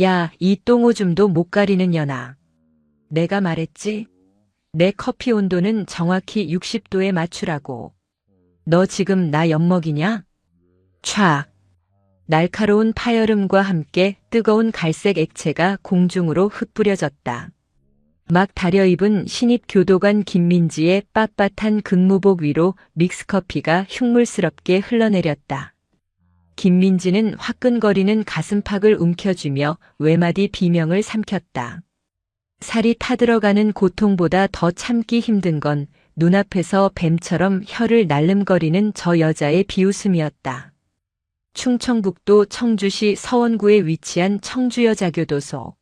야, 이 똥오줌도 못 가리는 년아. 내가 말했지? 내 커피 온도는 정확히 60도에 맞추라고. 너 지금 나 엿먹이냐? 촤악. 날카로운 파열음과 함께 뜨거운 갈색 액체가 공중으로 흩뿌려졌다. 막 다려입은 신입 교도관 김민지의 빳빳한 근무복 위로 믹스커피가 흉물스럽게 흘러내렸다. 김민지는 화끈거리는 가슴팍을 움켜쥐며 외마디 비명을 삼켰다. 살이 타들어가는 고통보다 더 참기 힘든 건 눈앞에서 뱀처럼 혀를 날름거리는 저 여자의 비웃음이었다. 충청북도 청주시 서원구에 위치한 청주여자교도소.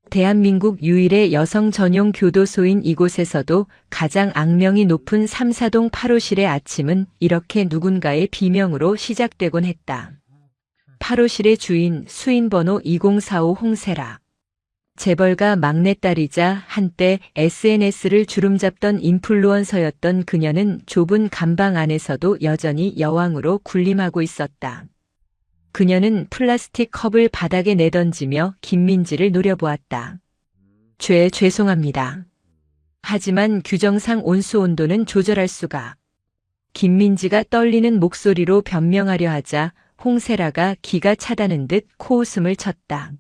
대한민국 유일의 여성 전용 교도소인 이곳에서도 가장 악명이 높은 3사동 8호실의 아침은 이렇게 누군가의 비명으로 시작되곤 했다. 8호실의 주인 수인번호 2045 홍세라. 재벌가 막내딸이자 한때 SNS를 주름잡던 인플루언서였던 그녀는 좁은 감방 안에서도 여전히 여왕으로 군림하고 있었다. 그녀는 플라스틱 컵을 바닥에 내던지며 김민지를 노려보았다. 죄송합니다. 하지만 규정상 온수 온도는 조절할 수가. 김민지가 떨리는 목소리로 변명하려 하자 홍세라가 기가 차다는 듯 코웃음을 쳤다.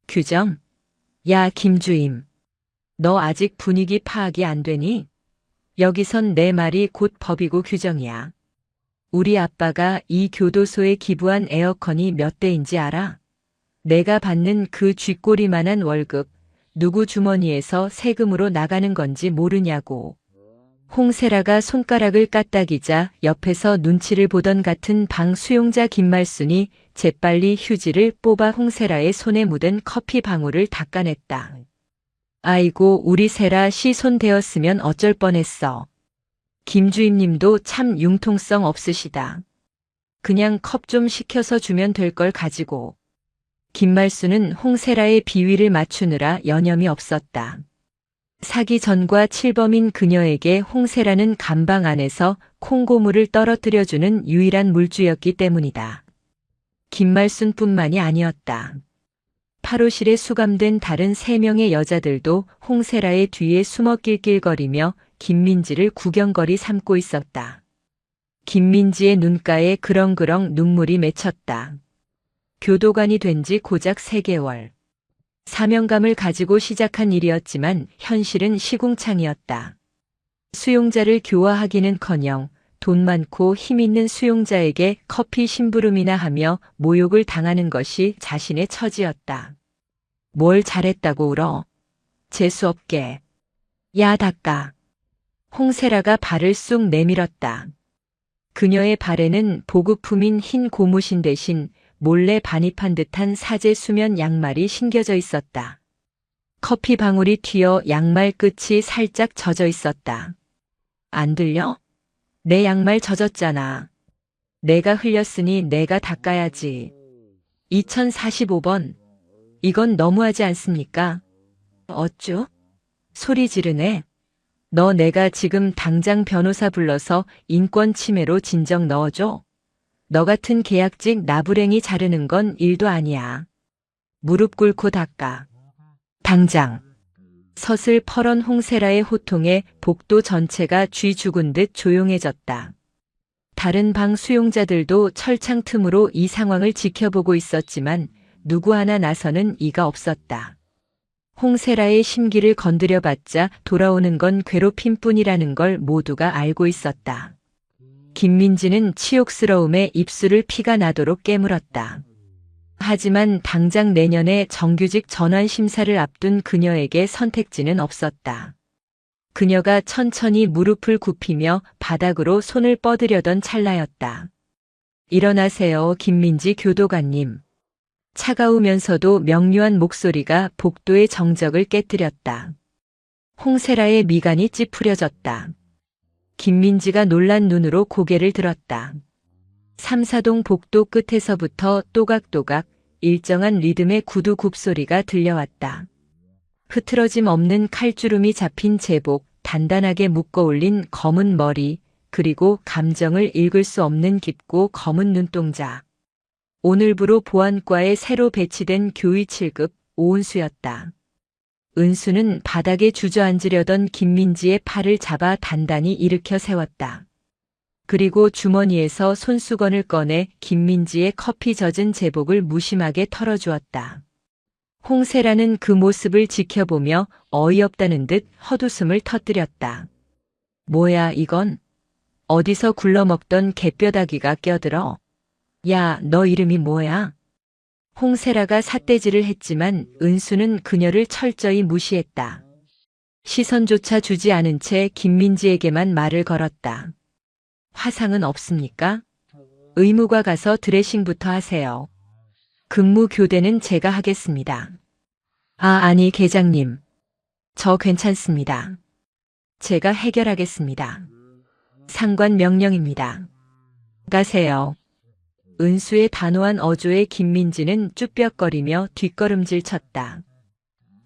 규정? 야, 김주임. 너 아직 분위기 파악이 안 되니? 여기선 내 말이 곧 법이고 규정이야. 우리 아빠가 이 교도소에 기부한 에어컨이 몇 대인지 알아? 내가 받는 그 쥐꼬리만한 월급, 누구 주머니에서 세금으로 나가는 건지 모르냐고. 홍세라가 손가락을 까딱이자 옆에서 눈치를 보던 같은 방 수용자 김말순이 재빨리 휴지를 뽑아 홍세라의 손에 묻은 커피 방울을 닦아냈다. 아이고, 우리 세라 씨 손 대었으면 어쩔 뻔했어. 김주임님도 참 융통성 없으시다. 그냥 컵 좀 식혀서 주면 될 걸 가지고. 김말수는 홍세라의 비위를 맞추느라 여념이 없었다. 사기 전과 칠범인 그녀에게 홍세라는 감방 안에서 콩고물을 떨어뜨려주는 유일한 물주였기 때문이다. 김말순뿐만이 아니었다. 8호실에 수감된 다른 3명의 여자들도 홍세라의 뒤에 숨어 낄낄거리며 김민지를 구경거리 삼고 있었다. 김민지의 눈가에 그렁그렁 눈물이 맺혔다. 교도관이 된 지 고작 3개월. 사명감을 가지고 시작한 일이었지만 현실은 시궁창이었다. 수용자를 교화하기는커녕 돈 많고 힘 있는 수용자에게 커피 심부름이나 하며 모욕을 당하는 것이 자신의 처지였다. 뭘 잘했다고 울어? 재수없게. 야, 닦아. 홍세라가 발을 쑥 내밀었다. 그녀의 발에는 보급품인 흰 고무신 대신 몰래 반입한 듯한 사제 수면 양말이 신겨져 있었다. 커피 방울이 튀어 양말 끝이 살짝 젖어 있었다. 안 들려? 내 양말 젖었잖아. 내가 흘렸으니 내가 닦아야지. 2045번. 이건 너무하지 않습니까? 어쭈? 소리 지르네. 너 내가 지금 당장 변호사 불러서 인권 침해로 진정 넣어줘. 너 같은 계약직 나부랭이 자르는 건 일도 아니야. 무릎 꿇고 닦아. 당장. 서슬 퍼런 홍세라의 호통에 복도 전체가 쥐 죽은 듯 조용해졌다. 다른 방 수용자들도 철창 틈으로 이 상황을 지켜보고 있었지만 누구 하나 나서는 이가 없었다. 홍세라의 심기를 건드려봤자 돌아오는 건 괴롭힘뿐이라는 걸 모두가 알고 있었다. 김민지는 치욕스러움에 입술을 피가 나도록 깨물었다. 하지만 당장 내년에 정규직 전환 심사를 앞둔 그녀에게 선택지는 없었다. 그녀가 천천히 무릎을 굽히며 바닥으로 손을 뻗으려던 찰나였다. 일어나세요, 김민지 교도관님. 차가우면서도 명료한 목소리가 복도의 정적을 깨뜨렸다. 홍세라의 미간이 찌푸려졌다. 김민지가 놀란 눈으로 고개를 들었다. 3사동 복도 끝에서부터 또각또각 일정한 리듬의 구두 굽소리가 들려왔다. 흐트러짐 없는 칼주름이 잡힌 제복, 단단하게 묶어 올린 검은 머리, 그리고 감정을 읽을 수 없는 깊고 검은 눈동자. 오늘부로 보안과에 새로 배치된 교의 7급 오은수였다. 은수는 바닥에 주저앉으려던 김민지의 팔을 잡아 단단히 일으켜 세웠다. 그리고 주머니에서 손수건을 꺼내 김민지의 커피 젖은 제복을 무심하게 털어주었다. 홍세라는 그 모습을 지켜보며 어이없다는 듯 헛웃음을 터뜨렸다. 뭐야 이건? 어디서 굴러먹던 개뼈다귀가 껴들어? 야, 너 이름이 뭐야? 홍세라가 삿대질을 했지만 은수는 그녀를 철저히 무시했다. 시선조차 주지 않은 채 김민지에게만 말을 걸었다. 화상은 없습니까? 의무과 가서 드레싱부터 하세요. 근무 교대는 제가 하겠습니다. 아니 계장님. 저 괜찮습니다. 제가 해결하겠습니다. 상관 명령입니다. 가세요. 은수의 단호한 어조에 김민지는 쭈뼛거리며 뒷걸음질 쳤다.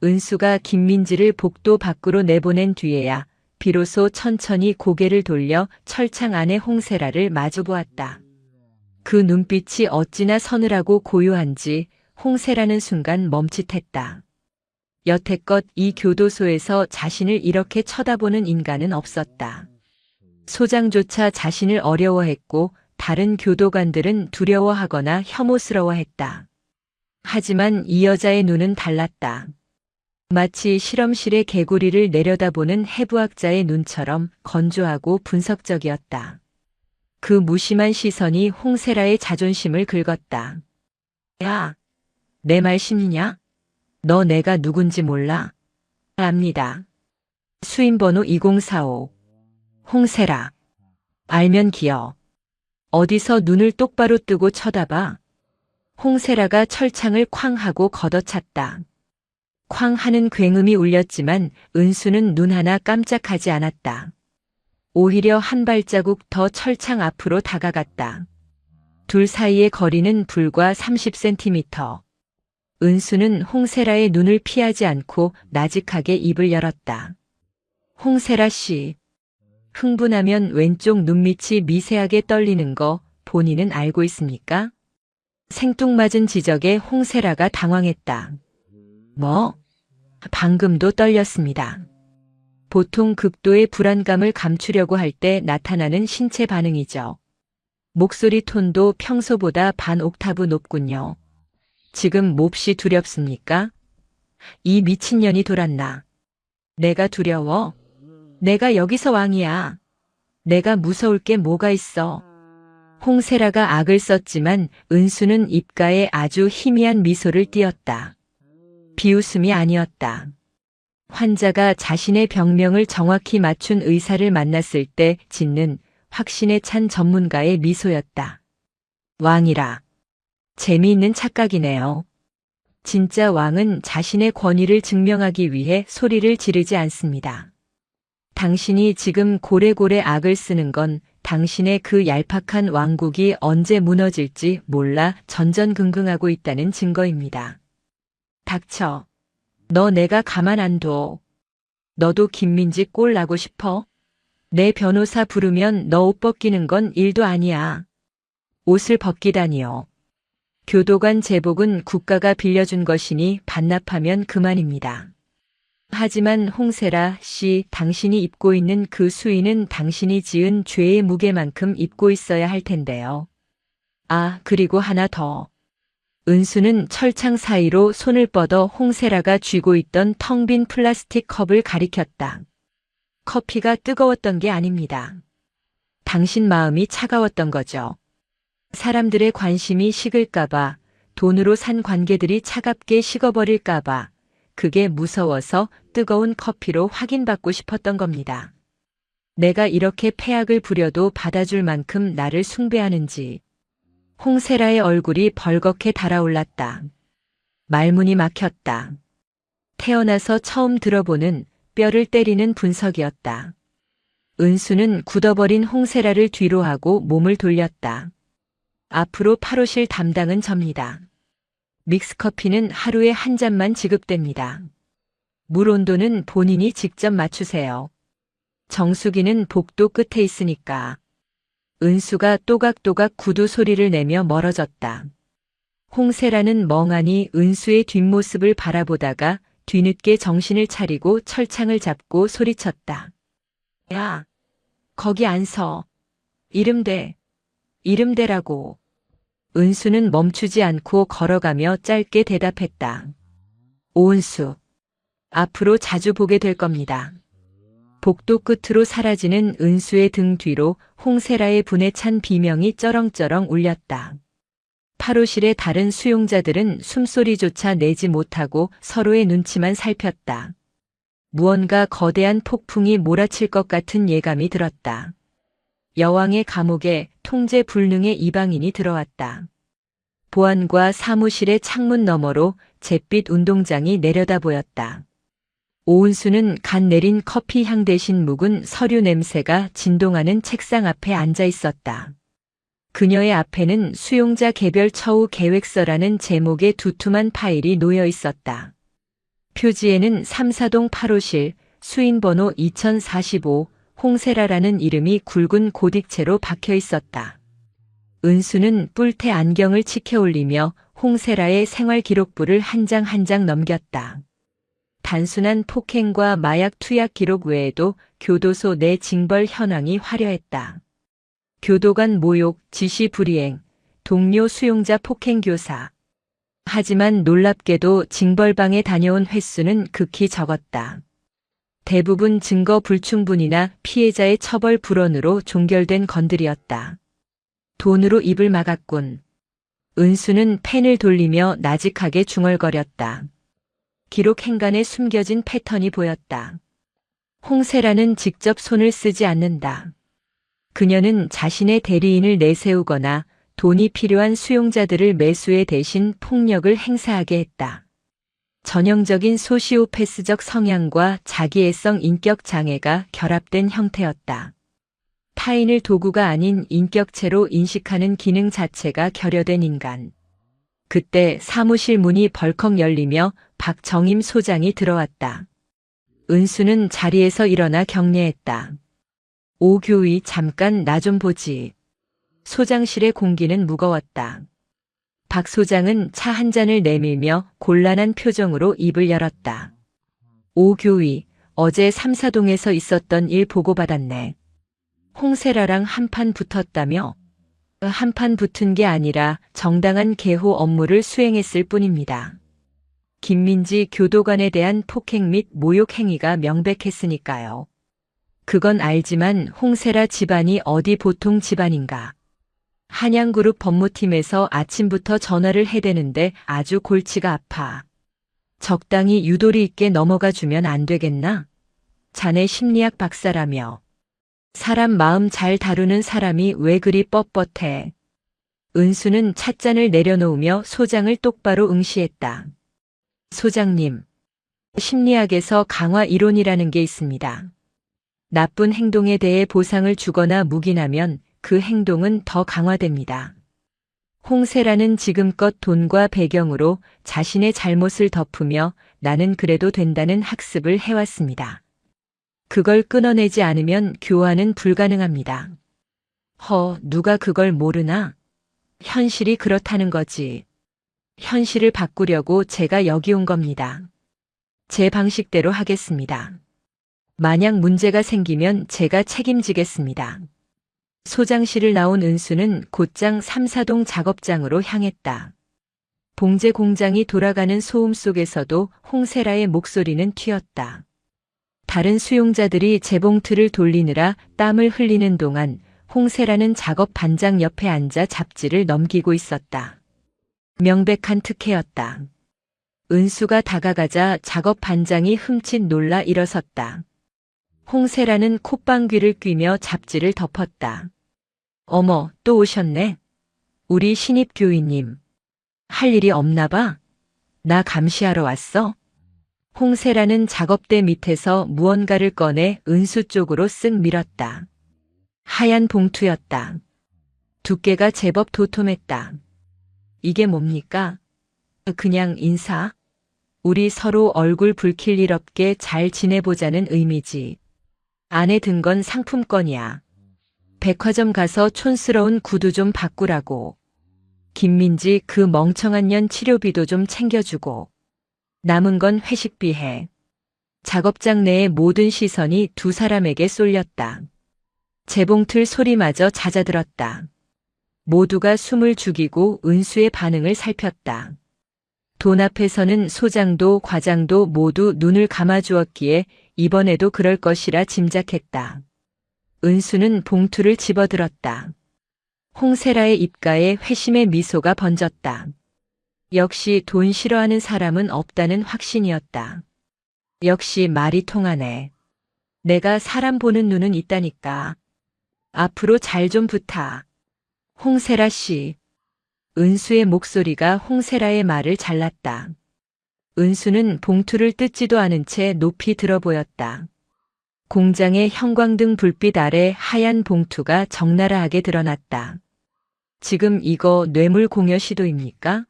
은수가 김민지를 복도 밖으로 내보낸 뒤에야 비로소 천천히 고개를 돌려 철창 안의 홍세라를 마주보았다. 그 눈빛이 어찌나 서늘하고 고요한지 홍세라는 순간 멈칫했다. 여태껏 이 교도소에서 자신을 이렇게 쳐다보는 인간은 없었다. 소장조차 자신을 어려워했고 다른 교도관들은 두려워하거나 혐오스러워했다. 하지만 이 여자의 눈은 달랐다. 마치 실험실의 개구리를 내려다보는 해부학자의 눈처럼 건조하고 분석적이었다. 그 무심한 시선이 홍세라의 자존심을 긁었다. 야, 내 말 심리냐? 너 내가 누군지 몰라? 압니다. 수임번호 2045. 홍세라. 알면 기어. 어디서 눈을 똑바로 뜨고 쳐다봐. 홍세라가 철창을 쾅 하고 걷어찼다. 쾅 하는 굉음이 울렸지만 은수는 눈 하나 깜짝하지 않았다. 오히려 한 발자국 더 철창 앞으로 다가갔다. 둘 사이의 거리는 불과 30cm. 은수는 홍세라의 눈을 피하지 않고 나직하게 입을 열었다. 홍세라 씨. 흥분하면 왼쪽 눈밑이 미세하게 떨리는 거 본인은 알고 있습니까? 생뚱맞은 지적에 홍세라가 당황했다. 뭐? 방금도 떨렸습니다. 보통 극도의 불안감을 감추려고 할 때 나타나는 신체 반응이죠. 목소리 톤도 평소보다 반 옥타브 높군요. 지금 몹시 두렵습니까? 이 미친년이 돌았나? 내가 두려워? 내가 여기서 왕이야. 내가 무서울 게 뭐가 있어? 홍세라가 악을 썼지만 은수는 입가에 아주 희미한 미소를 띄었다. 비웃음이 아니었다. 환자가 자신의 병명을 정확히 맞춘 의사를 만났을 때 짓는 확신에 찬 전문가의 미소였다. 왕이라. 재미있는 착각이네요. 진짜 왕은 자신의 권위를 증명하기 위해 소리를 지르지 않습니다. 당신이 지금 고래고래 악을 쓰는 건 당신의 그 얄팍한 왕국이 언제 무너질지 몰라 전전긍긍하고 있다는 증거입니다. 닥쳐. 너 내가 가만 안 둬. 너도 김민지 꼴 나고 싶어? 내 변호사 부르면 너 옷 벗기는 건 일도 아니야. 옷을 벗기다니요. 교도관 제복은 국가가 빌려준 것이니 반납하면 그만입니다. 하지만 홍세라 씨, 당신이 입고 있는 그 수의는 당신이 지은 죄의 무게만큼 입고 있어야 할 텐데요. 그리고 하나 더. 은수는 철창 사이로 손을 뻗어 홍세라가 쥐고 있던 텅 빈 플라스틱 컵을 가리켰다. 커피가 뜨거웠던 게 아닙니다. 당신 마음이 차가웠던 거죠. 사람들의 관심이 식을까봐, 돈으로 산 관계들이 차갑게 식어버릴까봐, 그게 무서워서 뜨거운 커피로 확인받고 싶었던 겁니다. 내가 이렇게 폐악을 부려도 받아줄 만큼 나를 숭배하는지. 홍세라의 얼굴이 벌겋게 달아올랐다. 말문이 막혔다. 태어나서 처음 들어보는 뼈를 때리는 분석이었다. 은수는 굳어버린 홍세라를 뒤로 하고 몸을 돌렸다. 앞으로 파로실 담당은 접니다. 믹스커피는 하루에 한 잔만 지급됩니다. 물 온도는 본인이 직접 맞추세요. 정수기는 복도 끝에 있으니까. 은수가 또각또각 구두 소리를 내며 멀어졌다. 홍세라는 멍하니 은수의 뒷모습을 바라보다가 뒤늦게 정신을 차리고 철창을 잡고 소리쳤다. 야, 거기 안 서. 이름대. 이름대라고. 은수는 멈추지 않고 걸어가며 짧게 대답했다. 오은수. 앞으로 자주 보게 될 겁니다. 복도 끝으로 사라지는 은수의 등 뒤로 홍세라의 분에 찬 비명이 쩌렁쩌렁 울렸다. 8호실의 다른 수용자들은 숨소리조차 내지 못하고 서로의 눈치만 살폈다. 무언가 거대한 폭풍이 몰아칠 것 같은 예감이 들었다. 여왕의 감옥에 통제 불능의 이방인이 들어왔다. 보안과 사무실의 창문 너머로 잿빛 운동장이 내려다 보였다. 오은수는 간 내린 커피 향 대신 묵은 서류 냄새가 진동하는 책상 앞에 앉아 있었다. 그녀의 앞에는 수용자 개별 처우 계획서라는 제목의 두툼한 파일이 놓여 있었다. 표지에는 3사동 8호실 수인번호 2045 홍세라라는 이름이 굵은 고딕체로 박혀 있었다. 은수는 뿔테 안경을 치켜올리며 홍세라의 생활기록부를 한 장 한 장 넘겼다. 단순한 폭행과 마약 투약 기록 외에도 교도소 내 징벌 현황이 화려했다. 교도관 모욕, 지시 불이행, 동료 수용자 폭행 교사. 하지만 놀랍게도 징벌방에 다녀온 횟수는 극히 적었다. 대부분 증거 불충분이나 피해자의 처벌 불원으로 종결된 건들이었다. 돈으로 입을 막았군. 은수는 펜을 돌리며 나직하게 중얼거렸다. 기록 행간에 숨겨진 패턴이 보였다. 홍세라는 직접 손을 쓰지 않는다. 그녀는 자신의 대리인을 내세우거나 돈이 필요한 수용자들을 매수해 대신 폭력을 행사하게 했다. 전형적인 소시오패스적 성향과 자기애성 인격 장애가 결합된 형태였다. 타인을 도구가 아닌 인격체로 인식하는 기능 자체가 결여된 인간. 그때 사무실 문이 벌컥 열리며 박정임 소장이 들어왔다. 은수는 자리에서 일어나 경례했다. 오 교의, 잠깐 나 좀 보지. 소장실의 공기는 무거웠다. 박 소장은 차 한 잔을 내밀며 곤란한 표정으로 입을 열었다. 오 교의, 어제 3사동에서 있었던 일 보고받았네. 홍세라랑 한판 붙었다며? 한판 붙은 게 아니라 정당한 개호 업무를 수행했을 뿐입니다. 김민지 교도관에 대한 폭행 및 모욕 행위가 명백했으니까요. 그건 알지만 홍세라 집안이 어디 보통 집안인가. 한양그룹 법무팀에서 아침부터 전화를 해대는데 아주 골치가 아파. 적당히 유도리 있게 넘어가 주면 안 되겠나? 자네 심리학 박사라며. 사람 마음 잘 다루는 사람이 왜 그리 뻣뻣해. 은수는 찻잔을 내려놓으며 소장을 똑바로 응시했다. 소장님, 심리학에서 강화 이론이라는 게 있습니다. 나쁜 행동에 대해 보상을 주거나 묵인하면 그 행동은 더 강화됩니다. 홍세라는 지금껏 돈과 배경으로 자신의 잘못을 덮으며 나는 그래도 된다는 학습을 해왔습니다. 그걸 끊어내지 않으면 교화는 불가능합니다. 누가 그걸 모르나? 현실이 그렇다는 거지. 현실을 바꾸려고 제가 여기 온 겁니다. 제 방식대로 하겠습니다. 만약 문제가 생기면 제가 책임지겠습니다. 소장실을 나온 은수는 곧장 3사동 작업장으로 향했다. 봉제 공장이 돌아가는 소음 속에서도 홍세라의 목소리는 튀었다. 다른 수용자들이 재봉틀을 돌리느라 땀을 흘리는 동안 홍세라는 작업 반장 옆에 앉아 잡지를 넘기고 있었다. 명백한 특혜였다. 은수가 다가가자 작업 반장이 흠칫 놀라 일어섰다. 홍세라는 콧방귀를 뀌며 잡지를 덮었다. 어머, 또 오셨네. 우리 신입 교위님. 할 일이 없나 봐? 나 감시하러 왔어? 홍세라는 작업대 밑에서 무언가를 꺼내 은수 쪽으로 쓱 밀었다. 하얀 봉투였다. 두께가 제법 도톰했다. 이게 뭡니까? 그냥 인사? 우리 서로 얼굴 붉힐 일 없게 잘 지내보자는 의미지. 안에 든 건 상품권이야. 백화점 가서 촌스러운 구두 좀 바꾸라고. 김민지 그 멍청한 년 치료비도 좀 챙겨주고. 남은 건 회식비 해. 작업장 내의 모든 시선이 두 사람에게 쏠렸다. 재봉틀 소리마저 잦아들었다. 모두가 숨을 죽이고 은수의 반응을 살폈다. 돈 앞에서는 소장도 과장도 모두 눈을 감아주었기에 이번에도 그럴 것이라 짐작했다. 은수는 봉투를 집어들었다. 홍세라의 입가에 회심의 미소가 번졌다. 역시 돈 싫어하는 사람은 없다는 확신이었다. 역시 말이 통하네. 내가 사람 보는 눈은 있다니까. 앞으로 잘 좀 부탁. 홍세라 씨. 은수의 목소리가 홍세라의 말을 잘랐다. 은수는 봉투를 뜯지도 않은 채 높이 들어 보였다. 공장의 형광등 불빛 아래 하얀 봉투가 적나라하게 드러났다. 지금 이거 뇌물 공여 시도입니까?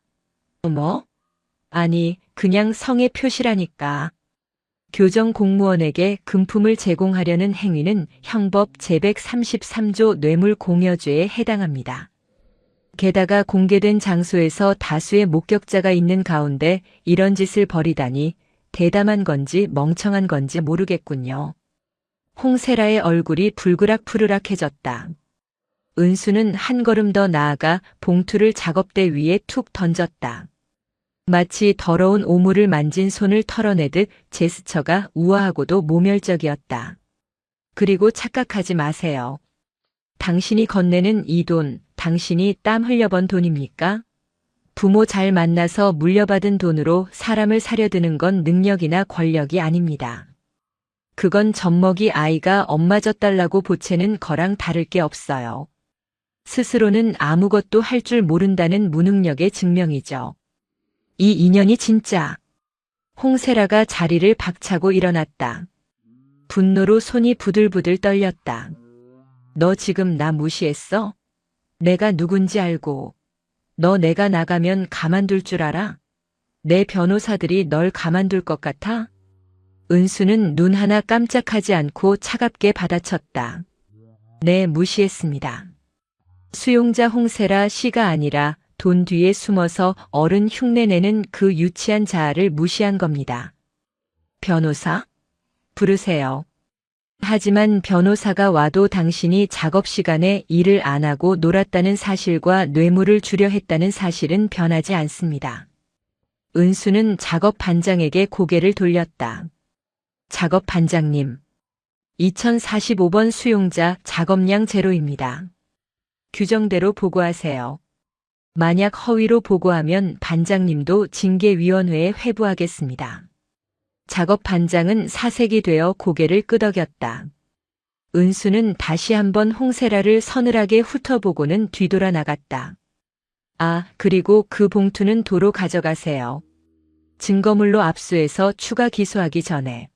뭐? 아니, 그냥 성의 표시라니까. 교정 공무원에게 금품을 제공하려는 행위는 형법 제133조 뇌물 공여죄에 해당합니다. 게다가 공개된 장소에서 다수의 목격자가 있는 가운데 이런 짓을 벌이다니 대담한 건지 멍청한 건지 모르겠군요. 홍세라의 얼굴이 불그락푸르락해졌다. 은수는 한 걸음 더 나아가 봉투를 작업대 위에 툭 던졌다. 마치 더러운 오물을 만진 손을 털어내듯 제스처가 우아하고도 모멸적이었다. 그리고 착각하지 마세요. 당신이 건네는 이 돈, 당신이 땀 흘려번 돈입니까? 부모 잘 만나서 물려받은 돈으로 사람을 사려드는 건 능력이나 권력이 아닙니다. 그건 젖먹이 아이가 엄마 젖달라고 보채는 거랑 다를 게 없어요. 스스로는 아무것도 할 줄 모른다는 무능력의 증명이죠. 이 인연이 진짜. 홍세라가 자리를 박차고 일어났다. 분노로 손이 부들부들 떨렸다. 너 지금 나 무시했어? 내가 누군지 알고. 너 내가 나가면 가만둘 줄 알아? 내 변호사들이 널 가만둘 것 같아? 은수는 눈 하나 깜짝하지 않고 차갑게 받아쳤다. 네, 무시했습니다. 수용자 홍세라 씨가 아니라 돈 뒤에 숨어서 어른 흉내내는 그 유치한 자아를 무시한 겁니다. 변호사? 부르세요. 하지만 변호사가 와도 당신이 작업 시간에 일을 안 하고 놀았다는 사실과 뇌물을 주려 했다는 사실은 변하지 않습니다. 은수는 작업 반장에게 고개를 돌렸다. 작업 반장님. 2045번 수용자 작업량 제로입니다. 규정대로 보고하세요. 만약 허위로 보고하면 반장님도 징계위원회에 회부하겠습니다. 작업 반장은 사색이 되어 고개를 끄덕였다. 은수는 다시 한번 홍세라를 서늘하게 훑어보고는 뒤돌아 나갔다. 아, 그리고 그 봉투는 도로 가져가세요. 증거물로 압수해서 추가 기소하기 전에.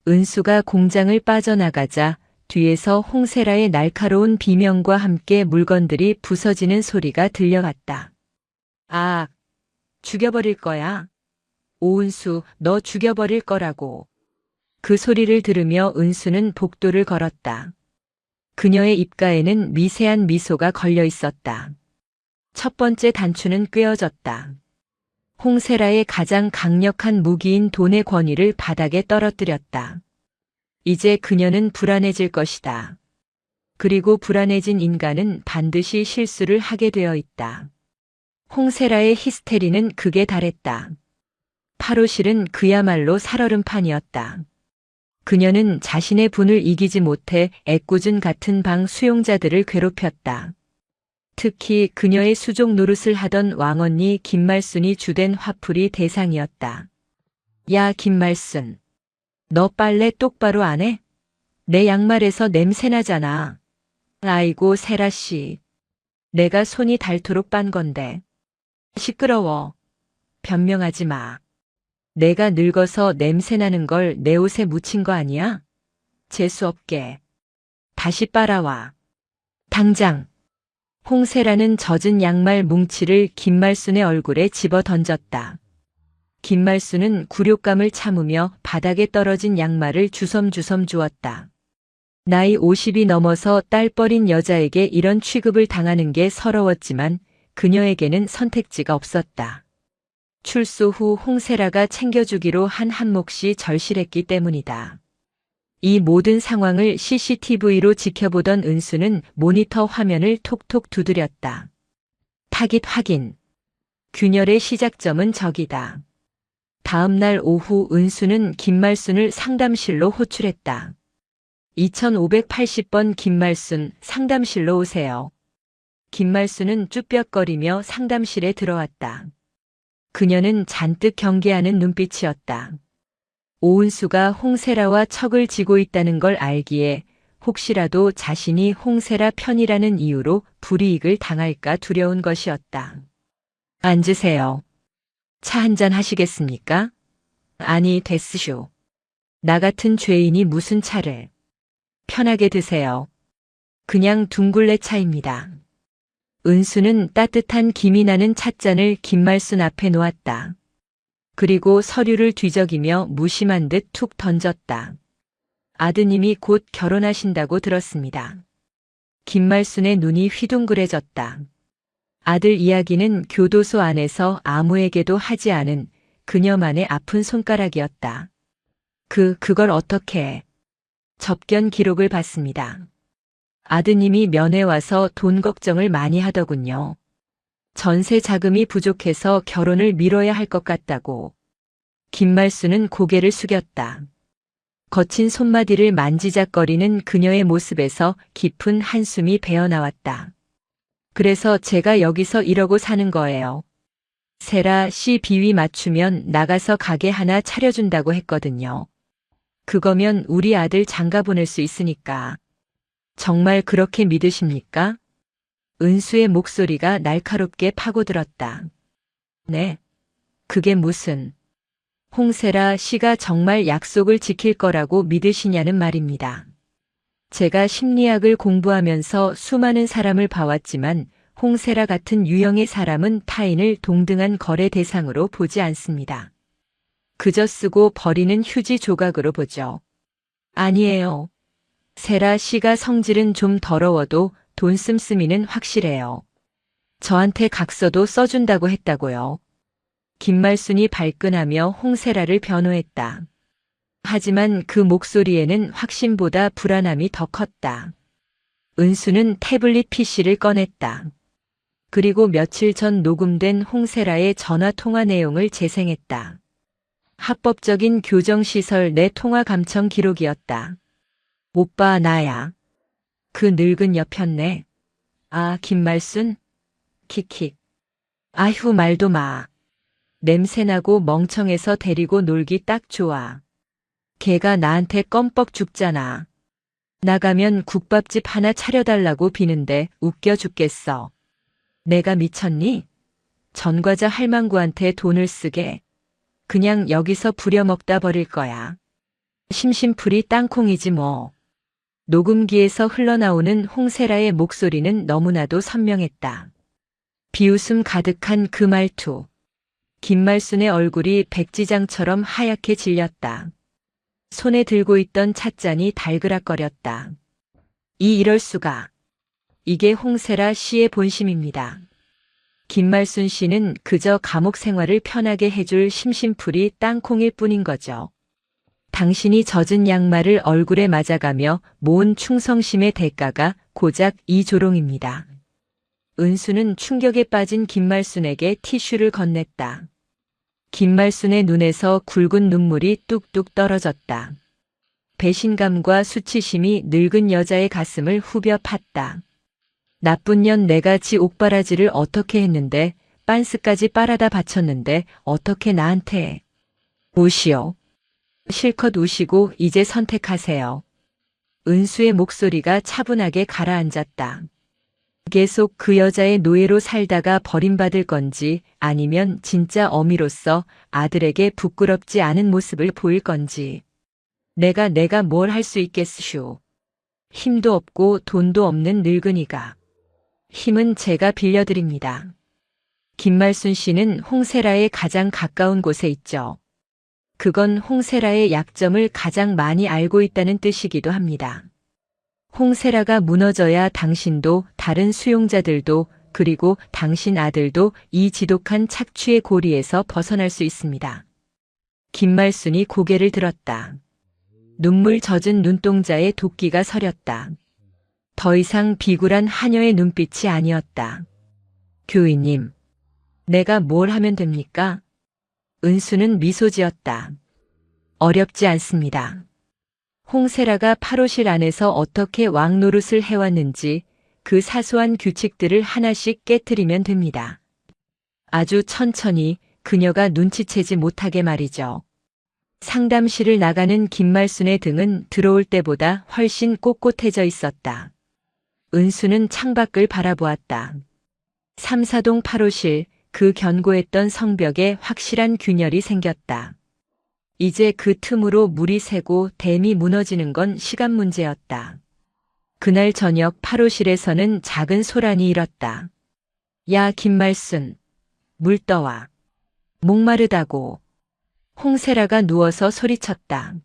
은수가 공장을 빠져나가자 뒤에서 홍세라의 날카로운 비명과 함께 물건들이 부서지는 소리가 들려갔다. 아, 죽여버릴 거야. 오은수, 너 죽여버릴 거라고. 그 소리를 들으며 은수는 복도를 걸었다. 그녀의 입가에는 미세한 미소가 걸려 있었다. 첫 번째 단추는 꿰어졌다. 홍세라의 가장 강력한 무기인 돈의 권위를 바닥에 떨어뜨렸다. 이제 그녀는 불안해질 것이다. 그리고 불안해진 인간은 반드시 실수를 하게 되어 있다. 홍세라의 히스테리는 극에 달했다. 8호실은 그야말로 살얼음판이었다. 그녀는 자신의 분을 이기지 못해 애꿎은 같은 방 수용자들을 괴롭혔다. 특히 그녀의 수족 노릇을 하던 왕언니 김말순이 주된 화풀이 대상이었다. 야, 김말순. 너 빨래 똑바로 안 해? 내 양말에서 냄새 나잖아. 아이고, 세라씨. 내가 손이 닳도록 빤 건데. 시끄러워. 변명하지 마. 내가 늙어서 냄새 나는 걸 내 옷에 묻힌 거 아니야? 재수없게. 다시 빨아와. 당장. 홍세라는 젖은 양말 뭉치를 김말순의 얼굴에 집어 던졌다. 김말순은 굴욕감을 참으며 바닥에 떨어진 양말을 주섬주섬 주었다. 나이 50이 넘어서 딸 버린 여자에게 이런 취급을 당하는 게 서러웠지만 그녀에게는 선택지가 없었다. 출소 후 홍세라가 챙겨주기로 한 몫이 절실했기 때문이다. 이 모든 상황을 CCTV로 지켜보던 은수는 모니터 화면을 톡톡 두드렸다. 타깃 확인. 균열의 시작점은 저기다. 다음 날 오후 은수는 김말순을 상담실로 호출했다. 2580번 김말순 상담실로 오세요. 김말순은 쭈뼛거리며 상담실에 들어왔다. 그녀는 잔뜩 경계하는 눈빛이었다. 오은수가 홍세라와 척을 지고 있다는 걸 알기에 혹시라도 자신이 홍세라 편이라는 이유로 불이익을 당할까 두려운 것이었다. 앉으세요. 차 한잔 하시겠습니까? 아니, 됐으쇼. 나 같은 죄인이 무슨 차를. 편하게 드세요. 그냥 둥글레 차입니다. 은수는 따뜻한 김이 나는 찻잔을 김말순 앞에 놓았다. 그리고 서류를 뒤적이며 무심한 듯 툭 던졌다. 아드님이 곧 결혼하신다고 들었습니다. 김말순의 눈이 휘둥그레졌다. 아들 이야기는 교도소 안에서 아무에게도 하지 않은 그녀만의 아픈 손가락이었다. 그걸 어떻게 해? 접견 기록을 봤습니다. 아드님이 면회 와서 돈 걱정을 많이 하더군요. 전세 자금이 부족해서 결혼을 미뤄야 할 것 같다고. 김말순은 고개를 숙였다. 거친 손마디를 만지작거리는 그녀의 모습에서 깊은 한숨이 배어나왔다. 그래서 제가 여기서 이러고 사는 거예요. 세라 씨 비위 맞추면 나가서 가게 하나 차려준다고 했거든요. 그거면 우리 아들 장가 보낼 수 있으니까. 정말 그렇게 믿으십니까? 은수의 목소리가 날카롭게 파고들었다. 네. 그게 무슨. 홍세라 씨가 정말 약속을 지킬 거라고 믿으시냐는 말입니다. 제가 심리학을 공부하면서 수많은 사람을 봐왔지만 홍세라 같은 유형의 사람은 타인을 동등한 거래 대상으로 보지 않습니다. 그저 쓰고 버리는 휴지 조각으로 보죠. 아니에요. 세라 씨가 성질은 좀 더러워도 돈 씀씀이는 확실해요. 저한테 각서도 써준다고 했다고요. 김말순이 발끈하며 홍세라를 변호했다. 하지만 그 목소리에는 확신보다 불안함이 더 컸다. 은수는 태블릿 PC를 꺼냈다. 그리고 며칠 전 녹음된 홍세라의 전화 통화 내용을 재생했다. 합법적인 교정시설 내 통화 감청 기록이었다. 오빠 나야. 그 늙은 여편네. 아, 김말순? 킥킥. 아휴 말도 마. 냄새나고 멍청해서 데리고 놀기 딱 좋아. 걔가 나한테 껌뻑 죽잖아. 나가면 국밥집 하나 차려달라고 비는데 웃겨 죽겠어. 내가 미쳤니? 전과자 할망구한테 돈을 쓰게. 그냥 여기서 부려먹다 버릴 거야. 심심풀이 땅콩이지 뭐. 녹음기에서 흘러나오는 홍세라의 목소리는 너무나도 선명했다. 비웃음 가득한 그 말투. 김말순의 얼굴이 백지장처럼 하얗게 질렸다. 손에 들고 있던 찻잔이 달그락거렸다. 이럴 수가. 이게 홍세라 씨의 본심입니다. 김말순 씨는 그저 감옥 생활을 편하게 해줄 심심풀이 땅콩일 뿐인 거죠. 당신이 젖은 양말을 얼굴에 맞아가며 모은 충성심의 대가가 고작 이 조롱입니다. 은수는 충격에 빠진 김말순에게 티슈를 건넸다. 김말순의 눈에서 굵은 눈물이 뚝뚝 떨어졌다. 배신감과 수치심이 늙은 여자의 가슴을 후벼 팠다. 나쁜 년 내가 지 옥바라지를 어떻게 했는데 빤스까지 빨아다 바쳤는데 어떻게 나한테 해. 우시오. 실컷 우시고 이제 선택하세요. 은수의 목소리가 차분하게 가라앉았다. 계속 그 여자의 노예로 살다가 버림받을 건지 아니면 진짜 어미로서 아들에게 부끄럽지 않은 모습을 보일 건지. 내가 뭘 할 수 있겠슈. 힘도 없고 돈도 없는 늙은이가. 힘은 제가 빌려드립니다. 김말순 씨는 홍세라의 가장 가까운 곳에 있죠. 그건 홍세라의 약점을 가장 많이 알고 있다는 뜻이기도 합니다. 홍세라가 무너져야 당신도 다른 수용자들도 그리고 당신 아들도 이 지독한 착취의 고리에서 벗어날 수 있습니다. 김말순이 고개를 들었다. 눈물 젖은 눈동자에 도끼가 서렸다. 더 이상 비굴한 하녀의 눈빛이 아니었다. 교인님, 내가 뭘 하면 됩니까? 은수는 미소 지었다. 어렵지 않습니다. 홍세라가 파로실 안에서 어떻게 왕노릇을 해왔는지 그 사소한 규칙들을 하나씩 깨트리면 됩니다. 아주 천천히 그녀가 눈치채지 못하게 말이죠. 상담실을 나가는 김말순의 등은 들어올 때보다 훨씬 꼿꼿해져 있었다. 은수는 창밖을 바라보았다. 삼사동 8호실 그 견고했던 성벽에 확실한 균열이 생겼다. 이제 그 틈으로 물이 새고 댐이 무너지는 건 시간 문제였다. 그날 저녁 8호실에서는 작은 소란이 일었다. 야, 김말순, 물 떠와. 목마르다고. 홍세라가 누워서 소리쳤다.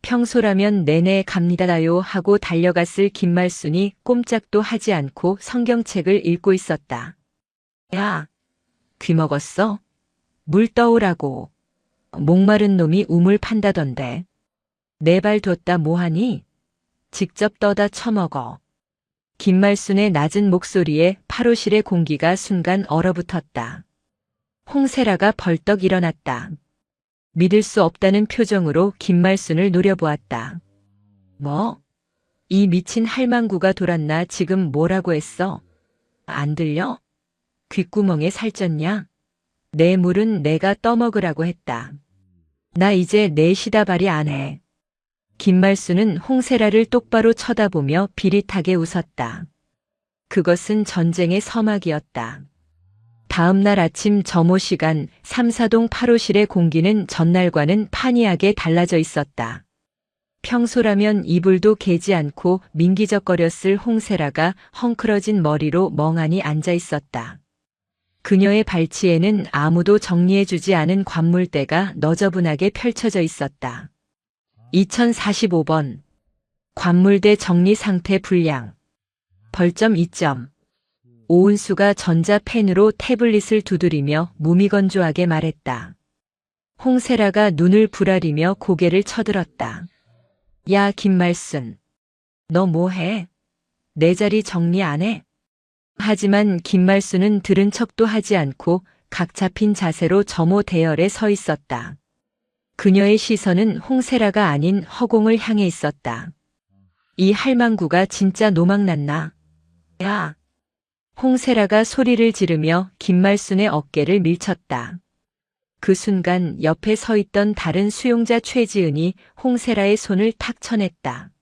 평소라면 내내 갑니다요 하고 달려갔을 김말순이 꼼짝도 하지 않고 성경책을 읽고 있었다. 야, 귀 먹었어? 물 떠오라고. 목마른 놈이 우물 판다던데. 내 발 뒀다 뭐하니? 직접 떠다 처먹어. 김말순의 낮은 목소리에 8호실의 공기가 순간 얼어붙었다. 홍세라가 벌떡 일어났다. 믿을 수 없다는 표정으로 김말순을 노려보았다. 뭐? 이 미친 할망구가 돌았나 지금 뭐라고 했어? 안 들려? 귓구멍에 살쪘냐? 내 물은 내가 떠먹으라고 했다. 나 이제 내 시다발이 안 해. 김말순은 홍세라를 똑바로 쳐다보며 비릿하게 웃었다. 그것은 전쟁의 서막이었다. 다음 날 아침 점호 시간 3사동 8호실의 공기는 전날과는 판이하게 달라져 있었다. 평소라면 이불도 개지 않고 민기적거렸을 홍세라가 헝클어진 머리로 멍하니 앉아 있었다. 그녀의 발치에는 아무도 정리해주지 않은 관물대가 너저분하게 펼쳐져 있었다. 2045번 관물대 정리 상태 불량 벌점 2점. 오은수가 전자펜으로 태블릿을 두드리며 무미건조하게 말했다. 홍세라가 눈을 부라리며 고개를 쳐들었다. 야, 김말순. 너 뭐해? 내 자리 정리 안 해? 하지만 김말순은 들은 척도 하지 않고 각 잡힌 자세로 점호 대열에 서 있었다. 그녀의 시선은 홍세라가 아닌 허공을 향해 있었다. 이 할망구가 진짜 노망났나? 야! 홍세라가 소리를 지르며 김말순의 어깨를 밀쳤다. 그 순간 옆에 서 있던 다른 수용자 최지은이 홍세라의 손을 탁 쳐냈다.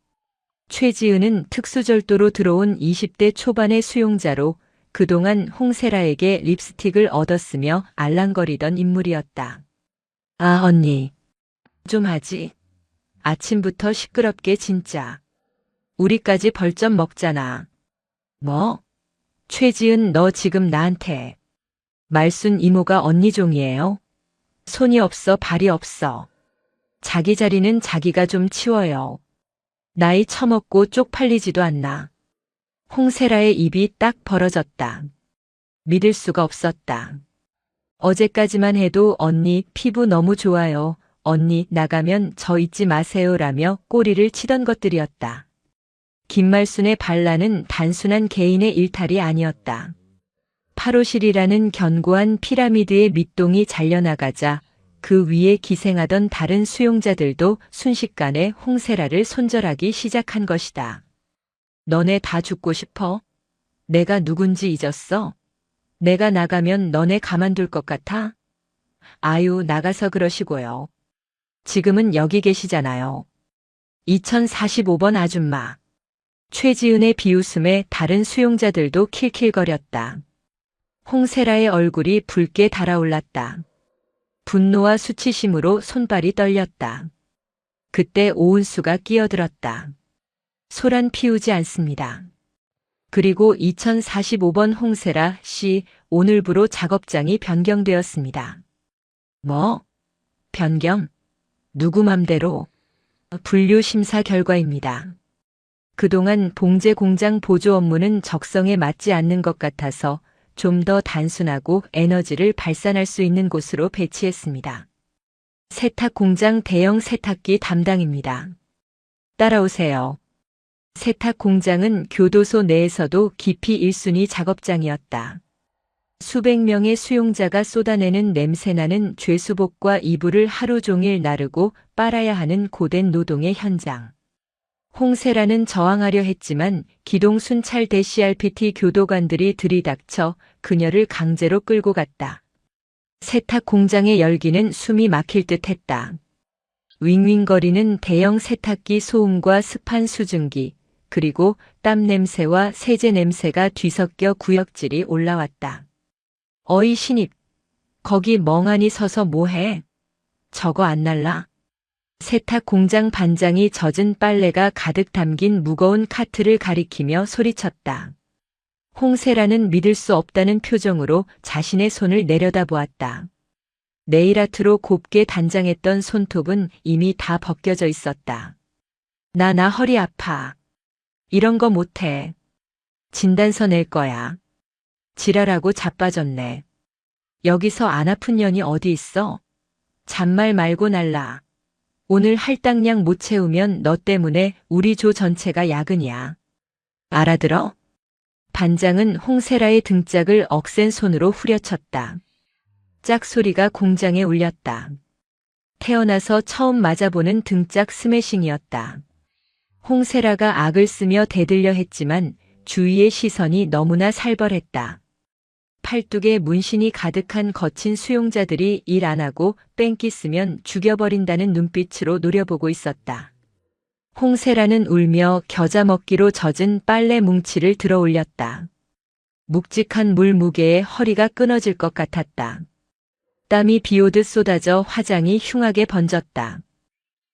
최지은은 특수절도로 들어온 20대 초반의 수용자로 그동안 홍세라에게 립스틱을 얻었으며 알랑거리던 인물이었다. 아, 언니. 좀 하지. 아침부터 시끄럽게 진짜. 우리까지 벌점 먹잖아. 뭐? 최지은 너 지금 나한테. 말순 이모가 언니 종이에요? 손이 없어 발이 없어. 자기 자리는 자기가 좀 치워요. 나이 처먹고 쪽팔리지도 않나. 홍세라의 입이 딱 벌어졌다. 믿을 수가 없었다. 어제까지만 해도 언니 피부 너무 좋아요. 언니 나가면 저 잊지 마세요라며 꼬리를 치던 것들이었다. 김말순의 반란은 단순한 개인의 일탈이 아니었다. 8호실이라는 견고한 피라미드의 밑동이 잘려나가자 그 위에 기생하던 다른 수용자들도 순식간에 홍세라를 손절하기 시작한 것이다. 너네 다 죽고 싶어? 내가 누군지 잊었어? 내가 나가면 너네 가만둘 것 같아? 아유, 나가서 그러시고요. 지금은 여기 계시잖아요. 2045번 아줌마. 최지은의 비웃음에 다른 수용자들도 킬킬거렸다. 홍세라의 얼굴이 붉게 달아올랐다. 분노와 수치심으로 손발이 떨렸다. 그때 오은수가 끼어들었다. 소란 피우지 않습니다. 그리고 2045번 홍세라 씨 오늘부로 작업장이 변경되었습니다. 뭐? 변경? 누구 맘대로? 분류 심사 결과입니다. 그동안 봉제 공장 보조 업무는 적성에 맞지 않는 것 같아서 좀 더 단순하고 에너지를 발산할 수 있는 곳으로 배치했습니다. 세탁 공장 대형 세탁기 담당입니다. 따라오세요. 세탁 공장은 교도소 내에서도 깊이 1순위 작업장이었다. 수백 명의 수용자가 쏟아내는 냄새나는 죄수복과 이불을 하루 종일 나르고 빨아야 하는 고된 노동의 현장. 홍세라는 저항하려 했지만 기동 순찰대 CRPT 교도관들이 들이닥쳐 그녀를 강제로 끌고 갔다. 세탁 공장의 열기는 숨이 막힐 듯 했다. 윙윙거리는 대형 세탁기 소음과 습한 수증기, 그리고 땀 냄새와 세제 냄새가 뒤섞여 구역질이 올라왔다. 어이 신입, 거기 멍하니 서서 뭐해? 저거 안 날라? 세탁 공장 반장이 젖은 빨래가 가득 담긴 무거운 카트를 가리키며 소리쳤다. 홍세라는 믿을 수 없다는 표정으로 자신의 손을 내려다보았다. 네일아트로 곱게 단장했던 손톱은 이미 다 벗겨져 있었다. 나 허리 아파. 이런 거 못해. 진단서 낼 거야. 지랄하고 자빠졌네. 여기서 안 아픈 년이 어디 있어? 잔말 말고 날라. 오늘 할당량 못 채우면 너 때문에 우리 조 전체가 야근이야. 알아들어? 반장은 홍세라의 등짝을 억센 손으로 후려쳤다. 짝소리가 공장에 울렸다. 태어나서 처음 맞아보는 등짝 스매싱이었다. 홍세라가 악을 쓰며 대들려 했지만 주위의 시선이 너무나 살벌했다. 팔뚝에 문신이 가득한 거친 수용자들이 일 안 하고 뺑기 쓰면 죽여버린다는 눈빛으로 노려보고 있었다. 홍세라는 울며 겨자 먹기로 젖은 빨래 뭉치를 들어 올렸다. 묵직한 물 무게에 허리가 끊어질 것 같았다. 땀이 비오듯 쏟아져 화장이 흉하게 번졌다.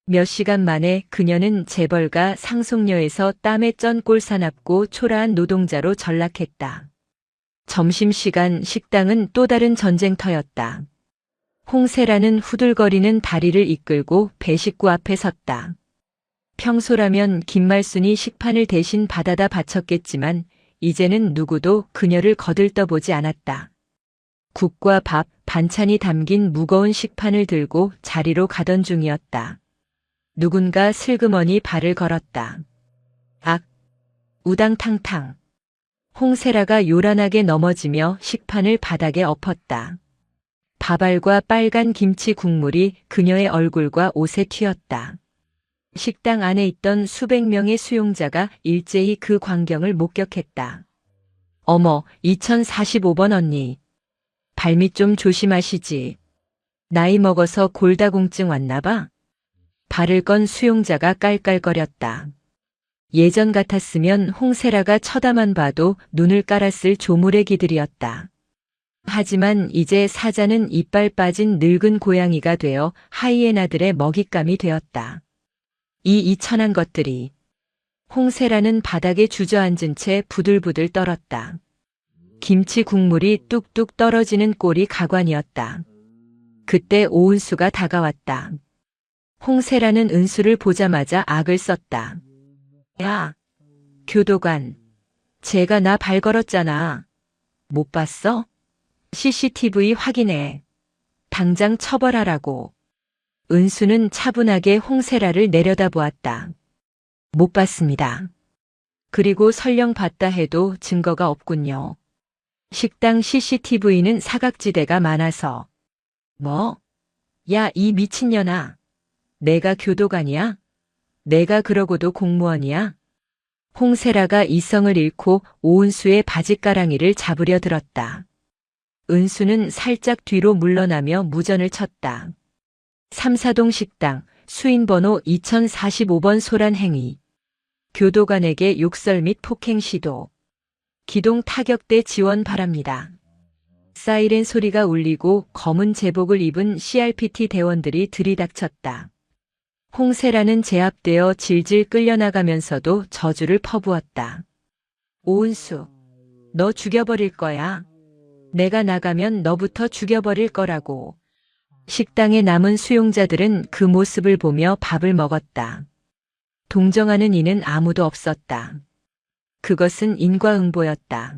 몇 시간 만에 그녀는 재벌가 상속녀에서 땀에 쩐 꼴사납고 초라한 노동자로 전락했다. 점심시간 식당은 또 다른 전쟁터였다. 홍세라는 후들거리는 다리를 이끌고 배식구 앞에 섰다. 평소라면 김말순이 식판을 대신 받아다 바쳤겠지만 이제는 누구도 그녀를 거들떠보지 않았다. 국과 밥, 반찬이 담긴 무거운 식판을 들고 자리로 가던 중이었다. 누군가 슬그머니 발을 걸었다. 악! 우당탕탕. 홍세라가 요란하게 넘어지며 식판을 바닥에 엎었다. 밥알과 빨간 김치 국물이 그녀의 얼굴과 옷에 튀었다. 식당 안에 있던 수백 명의 수용자가 일제히 그 광경을 목격했다. 어머, 2045번 언니. 발밑 좀 조심하시지. 나이 먹어서 골다공증 왔나봐? 발을 건 수용자가 깔깔거렸다. 예전 같았으면 홍세라가 쳐다만 봐도 눈을 깔았을 조물의 기들이었다. 하지만 이제 사자는 이빨 빠진 늙은 고양이가 되어 하이에나들의 먹잇감이 되었다. 이 천한 것들이. 홍세라는 바닥에 주저앉은 채 부들부들 떨었다. 김치 국물이 뚝뚝 떨어지는 꼴이 가관이었다. 그때 오은수가 다가왔다. 홍세라는 은수를 보자마자 악을 썼다. 야, 교도관. 쟤가 나 발 걸었잖아. 못 봤어? CCTV 확인해. 당장 처벌하라고. 은수는 차분하게 홍세라를 내려다보았다. 못 봤습니다. 그리고 설령 봤다 해도 증거가 없군요. 식당 CCTV는 사각지대가 많아서. 뭐? 야, 이 미친년아. 내가 교도관이야? 내가 그러고도 공무원이야? 홍세라가 이성을 잃고 오은수의 바짓가랑이를 잡으려 들었다. 은수는 살짝 뒤로 물러나며 무전을 쳤다. 삼사동 식당, 수인번호 2045번 소란 행위. 교도관에게 욕설 및 폭행 시도. 기동 타격대 지원 바랍니다. 사이렌 소리가 울리고 검은 제복을 입은 CRPT 대원들이 들이닥쳤다. 홍세라는 제압되어 질질 끌려나가면서도 저주를 퍼부었다. 오은수, 너 죽여버릴 거야. 내가 나가면 너부터 죽여버릴 거라고. 식당에 남은 수용자들은 그 모습을 보며 밥을 먹었다. 동정하는 이는 아무도 없었다. 그것은 인과응보였다.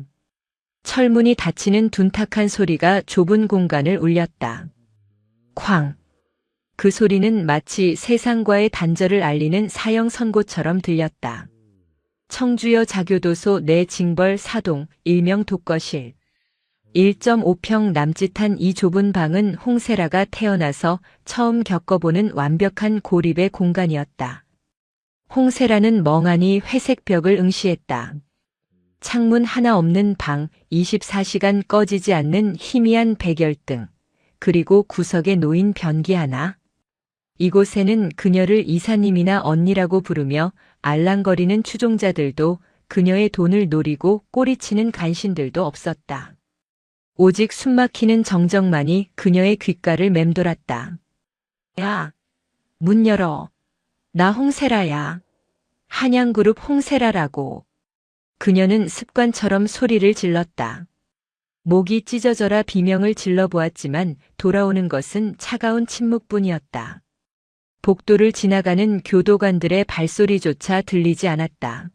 철문이 닫히는 둔탁한 소리가 좁은 공간을 울렸다. 쾅. 그 소리는 마치 세상과의 단절을 알리는 사형 선고처럼 들렸다. 청주여 자교도소 내 징벌 사동 일명 독거실. 1.5평 남짓한 이 좁은 방은 홍세라가 태어나서 처음 겪어보는 완벽한 고립의 공간이었다. 홍세라는 멍하니 회색 벽을 응시했다. 창문 하나 없는 방, 24시간 꺼지지 않는 희미한 백열등, 그리고 구석에 놓인 변기 하나. 이곳에는 그녀를 이사님이나 언니라고 부르며 알랑거리는 추종자들도, 그녀의 돈을 노리고 꼬리치는 간신들도 없었다. 오직 숨막히는 정적만이 그녀의 귓가를 맴돌았다. 야, 문 열어. 나 홍세라야. 한양그룹 홍세라라고. 그녀는 습관처럼 소리를 질렀다. 목이 찢어져라 비명을 질러보았지만 돌아오는 것은 차가운 침묵뿐이었다. 복도를 지나가는 교도관들의 발소리조차 들리지 않았다.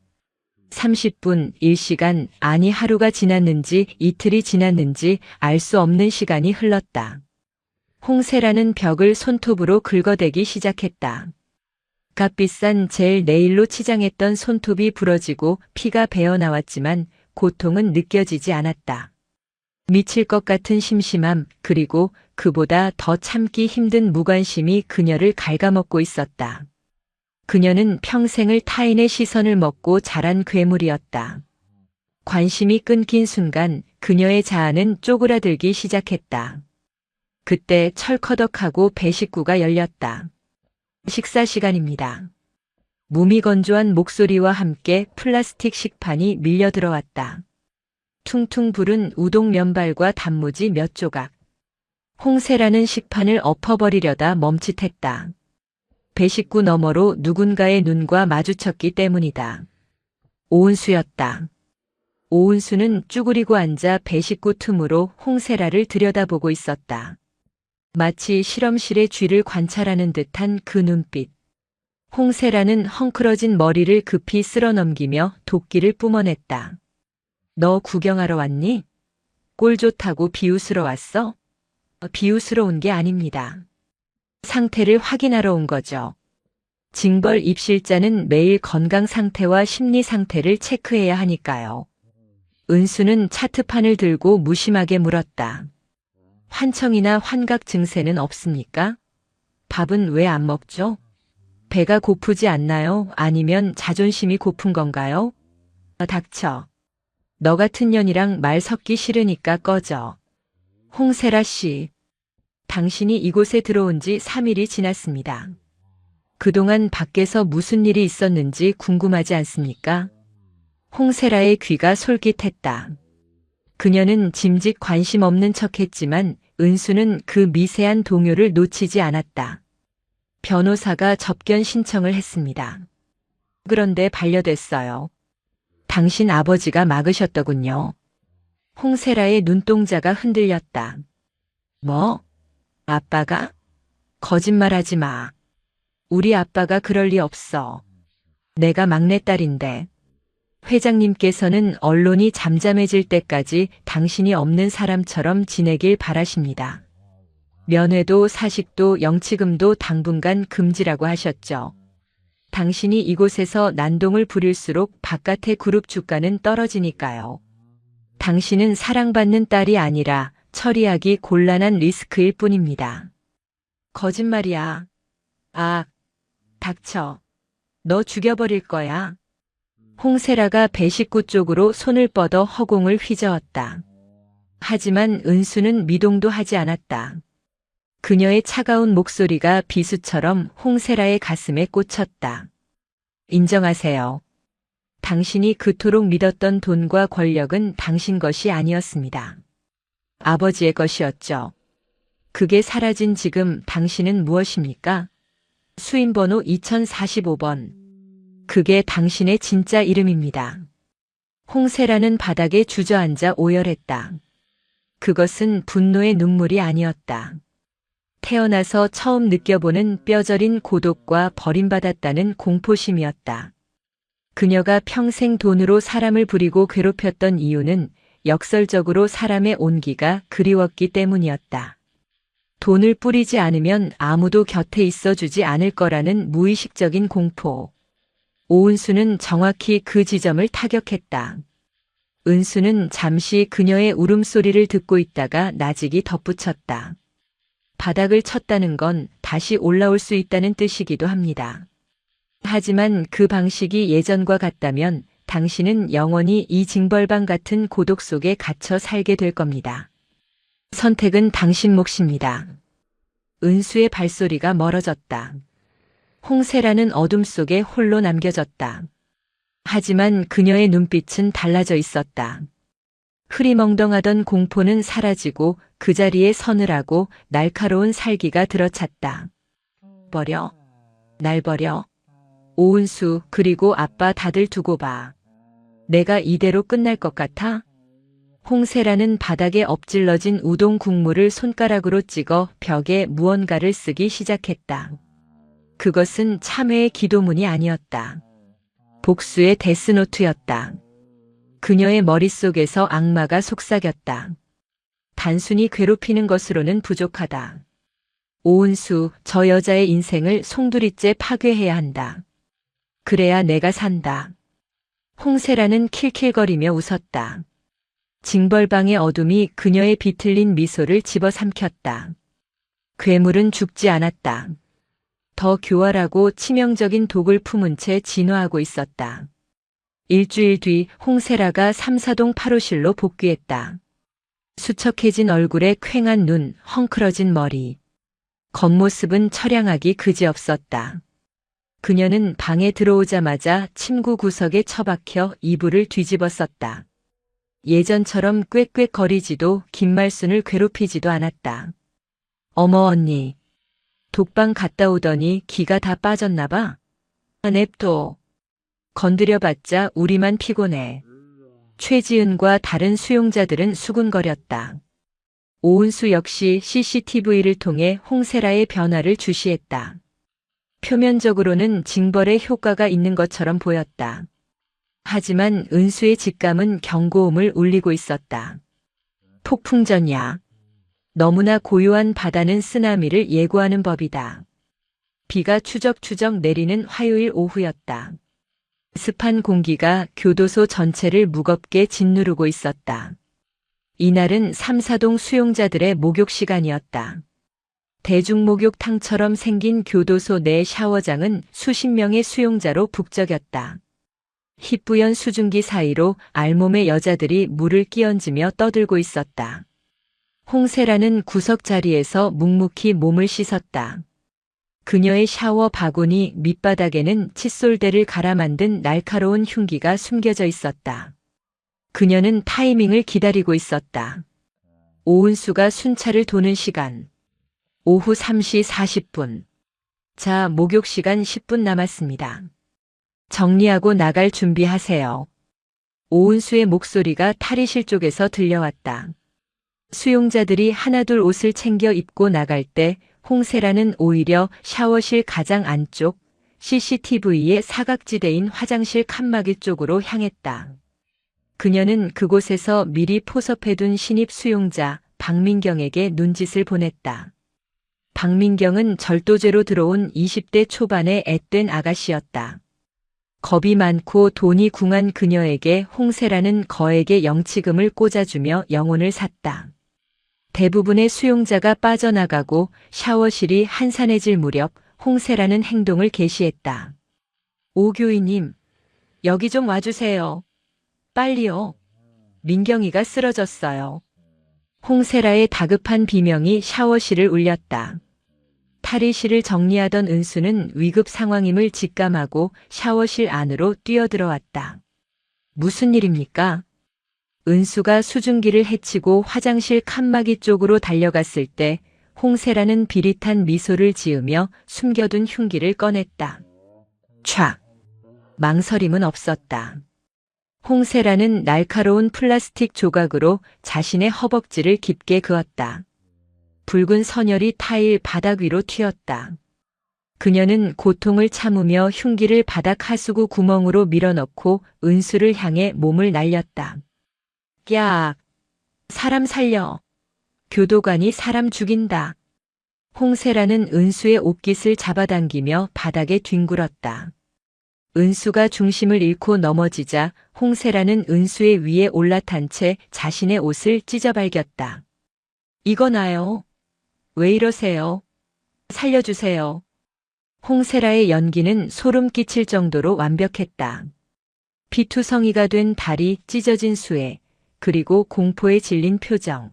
30분, 1시간, 아니 하루가 지났는지 이틀이 지났는지 알 수 없는 시간이 흘렀다. 홍세라는 벽을 손톱으로 긁어대기 시작했다. 값비싼 젤 네일로 치장했던 손톱이 부러지고 피가 배어나왔지만 고통은 느껴지지 않았다. 미칠 것 같은 심심함, 그리고 그보다 더 참기 힘든 무관심이 그녀를 갉아먹고 있었다. 그녀는 평생을 타인의 시선을 먹고 자란 괴물이었다. 관심이 끊긴 순간 그녀의 자아는 쪼그라들기 시작했다. 그때 철커덕하고 배식구가 열렸다. 식사 시간입니다. 무미건조한 목소리와 함께 플라스틱 식판이 밀려 들어왔다. 퉁퉁 부른 우동 면발과 단무지 몇 조각. 홍세라는 식판을 엎어버리려다 멈칫했다. 배식구 너머로 누군가의 눈과 마주쳤기 때문이다. 오은수였다. 오은수는 쭈그리고 앉아 배식구 틈으로 홍세라를 들여다보고 있었다. 마치 실험실의 쥐를 관찰하는 듯한 그 눈빛. 홍세라는 헝클어진 머리를 급히 쓸어넘기며 도끼를 뿜어냈다. 너 구경하러 왔니? 꼴 좋다고 비웃으러 왔어? 비웃으러 온 게 아닙니다. 상태를 확인하러 온 거죠. 징벌 입실자는 매일 건강 상태와 심리 상태를 체크해야 하니까요. 은수는 차트판을 들고 무심하게 물었다. 환청이나 환각 증세는 없습니까? 밥은 왜 안 먹죠? 배가 고프지 않나요? 아니면 자존심이 고픈 건가요? 닥쳐. 너 같은 년이랑 말 섞기 싫으니까 꺼져. 홍세라 씨. 당신이 이곳에 들어온 지 3일이 지났습니다. 그동안 밖에서 무슨 일이 있었는지 궁금하지 않습니까? 홍세라의 귀가 솔깃했다. 그녀는 짐짓 관심 없는 척했지만 은수는 그 미세한 동요를 놓치지 않았다. 변호사가 접견 신청을 했습니다. 그런데 반려됐어요. 당신 아버지가 막으셨더군요. 홍세라의 눈동자가 흔들렸다. 뭐? 아빠가? 거짓말하지 마. 우리 아빠가 그럴 리 없어. 내가 막내딸인데. 회장님께서는 언론이 잠잠해질 때까지 당신이 없는 사람처럼 지내길 바라십니다. 면회도 사식도 영치금도 당분간 금지라고 하셨죠. 당신이 이곳에서 난동을 부릴수록 바깥의 그룹 주가는 떨어지니까요. 당신은 사랑받는 딸이 아니라 처리하기 곤란한 리스크일 뿐입니다. 거짓말이야. 아, 닥쳐. 너 죽여버릴 거야. 홍세라가 배식구 쪽으로 손을 뻗어 허공을 휘저었다. 하지만 은수는 미동도 하지 않았다. 그녀의 차가운 목소리가 비수처럼 홍세라의 가슴에 꽂혔다. 인정하세요. 당신이 그토록 믿었던 돈과 권력은 당신 것이 아니었습니다. 아버지의 것이었죠. 그게 사라진 지금 당신은 무엇입니까? 수임번호 2045번. 그게 당신의 진짜 이름입니다. 홍세라는 바닥에 주저앉아 오열했다. 그것은 분노의 눈물이 아니었다. 태어나서 처음 느껴보는 뼈저린 고독과 버림받았다는 공포심이었다. 그녀가 평생 돈으로 사람을 부리고 괴롭혔던 이유는 역설적으로 사람의 온기가 그리웠기 때문이었다. 돈을 뿌리지 않으면 아무도 곁에 있어주지 않을 거라는 무의식적인 공포. 오은수는 정확히 그 지점을 타격했다. 은수는 잠시 그녀의 울음소리를 듣고 있다가 나직이 덧붙였다. 바닥을 쳤다는 건 다시 올라올 수 있다는 뜻이기도 합니다. 하지만 그 방식이 예전과 같다면 당신은 영원히 이 징벌방 같은 고독 속에 갇혀 살게 될 겁니다. 선택은 당신 몫입니다. 은수의 발소리가 멀어졌다. 홍세라는 어둠 속에 홀로 남겨졌다. 하지만 그녀의 눈빛은 달라져 있었다. 흐리멍덩하던 공포는 사라지고 그 자리에 서늘하고 날카로운 살기가 들어찼다. 버려. 날 버려. 오은수 그리고 아빠 다들 두고 봐. 내가 이대로 끝날 것 같아? 홍세라는 바닥에 엎질러진 우동 국물을 손가락으로 찍어 벽에 무언가를 쓰기 시작했다. 그것은 참회의 기도문이 아니었다. 복수의 데스노트였다. 그녀의 머릿속에서 악마가 속삭였다. 단순히 괴롭히는 것으로는 부족하다. 오은수, 저 여자의 인생을 송두리째 파괴해야 한다. 그래야 내가 산다. 홍세라는 킬킬거리며 웃었다. 징벌방의 어둠이 그녀의 비틀린 미소를 집어삼켰다. 괴물은 죽지 않았다. 더 교활하고 치명적인 독을 품은 채 진화하고 있었다. 일주일 뒤 홍세라가 삼사동 8호실로 복귀했다. 수척해진 얼굴에 퀭한 눈, 헝클어진 머리. 겉모습은 처량하기 그지없었다. 그녀는 방에 들어오자마자 침구 구석에 처박혀 이불을 뒤집었었다. 예전처럼 꽥꽥거리지도 김말순을 괴롭히지도 않았다. 어머 언니. 독방 갔다 오더니 기가 다 빠졌나 봐. 냅둬. 건드려봤자 우리만 피곤해. 최지은과 다른 수용자들은 수군거렸다. 오은수 역시 CCTV를 통해 홍세라의 변화를 주시했다. 표면적으로는 징벌의 효과가 있는 것처럼 보였다. 하지만 은수의 직감은 경고음을 울리고 있었다. 폭풍전야. 너무나 고요한 바다는 쓰나미를 예고하는 법이다. 비가 추적추적 내리는 화요일 오후였다. 습한 공기가 교도소 전체를 무겁게 짓누르고 있었다. 이날은 삼사동 수용자들의 목욕 시간이었다. 대중목욕탕처럼 생긴 교도소 내 샤워장은 수십 명의 수용자로 북적였다. 희뿌연 수증기 사이로 알몸의 여자들이 물을 끼얹으며 떠들고 있었다. 홍세라는 구석 자리에서 묵묵히 몸을 씻었다. 그녀의 샤워 바구니 밑바닥에는 칫솔대를 갈아 만든 날카로운 흉기가 숨겨져 있었다. 그녀는 타이밍을 기다리고 있었다. 오은수가 순찰을 도는 시간. 오후 3시 40분. 자, 목욕 시간 10분 남았습니다. 정리하고 나갈 준비하세요. 오은수의 목소리가 탈의실 쪽에서 들려왔다. 수용자들이 하나둘 옷을 챙겨 입고 나갈 때 홍세라는 오히려 샤워실 가장 안쪽 CCTV의 사각지대인 화장실 칸막이 쪽으로 향했다. 그녀는 그곳에서 미리 포섭해둔 신입 수용자 박민경에게 눈짓을 보냈다. 박민경은 절도죄로 들어온 20대 초반의 앳된 아가씨였다. 겁이 많고 돈이 궁한 그녀에게 홍세라는 거액의 영치금을 꽂아주며 영혼을 샀다. 대부분의 수용자가 빠져나가고 샤워실이 한산해질 무렵 홍세라는 행동을 개시했다. 오 교인님, 여기 좀 와주세요. 빨리요. 민경이가 쓰러졌어요. 홍세라의 다급한 비명이 샤워실을 울렸다. 탈의실을 정리하던 은수는 위급 상황임을 직감하고 샤워실 안으로 뛰어들어왔다. 무슨 일입니까? 은수가 수증기를 헤치고 화장실 칸막이 쪽으로 달려갔을 때 홍세라는 비릿한 미소를 지으며 숨겨둔 흉기를 꺼냈다. 촥! 망설임은 없었다. 홍세라는 날카로운 플라스틱 조각으로 자신의 허벅지를 깊게 그었다. 붉은 선혈이 타일 바닥 위로 튀었다. 그녀는 고통을 참으며 흉기를 바닥 하수구 구멍으로 밀어넣고 은수를 향해 몸을 날렸다. 야! 사람 살려! 교도관이 사람 죽인다. 홍세라는 은수의 옷깃을 잡아당기며 바닥에 뒹굴었다. 은수가 중심을 잃고 넘어지자 홍세라는 은수의 위에 올라탄 채 자신의 옷을 찢어발겼다. 이거 나요. 왜 이러세요? 살려주세요. 홍세라의 연기는 소름 끼칠 정도로 완벽했다. 피투성이가 된 다리 찢어진 수해, 그리고 공포에 질린 표정.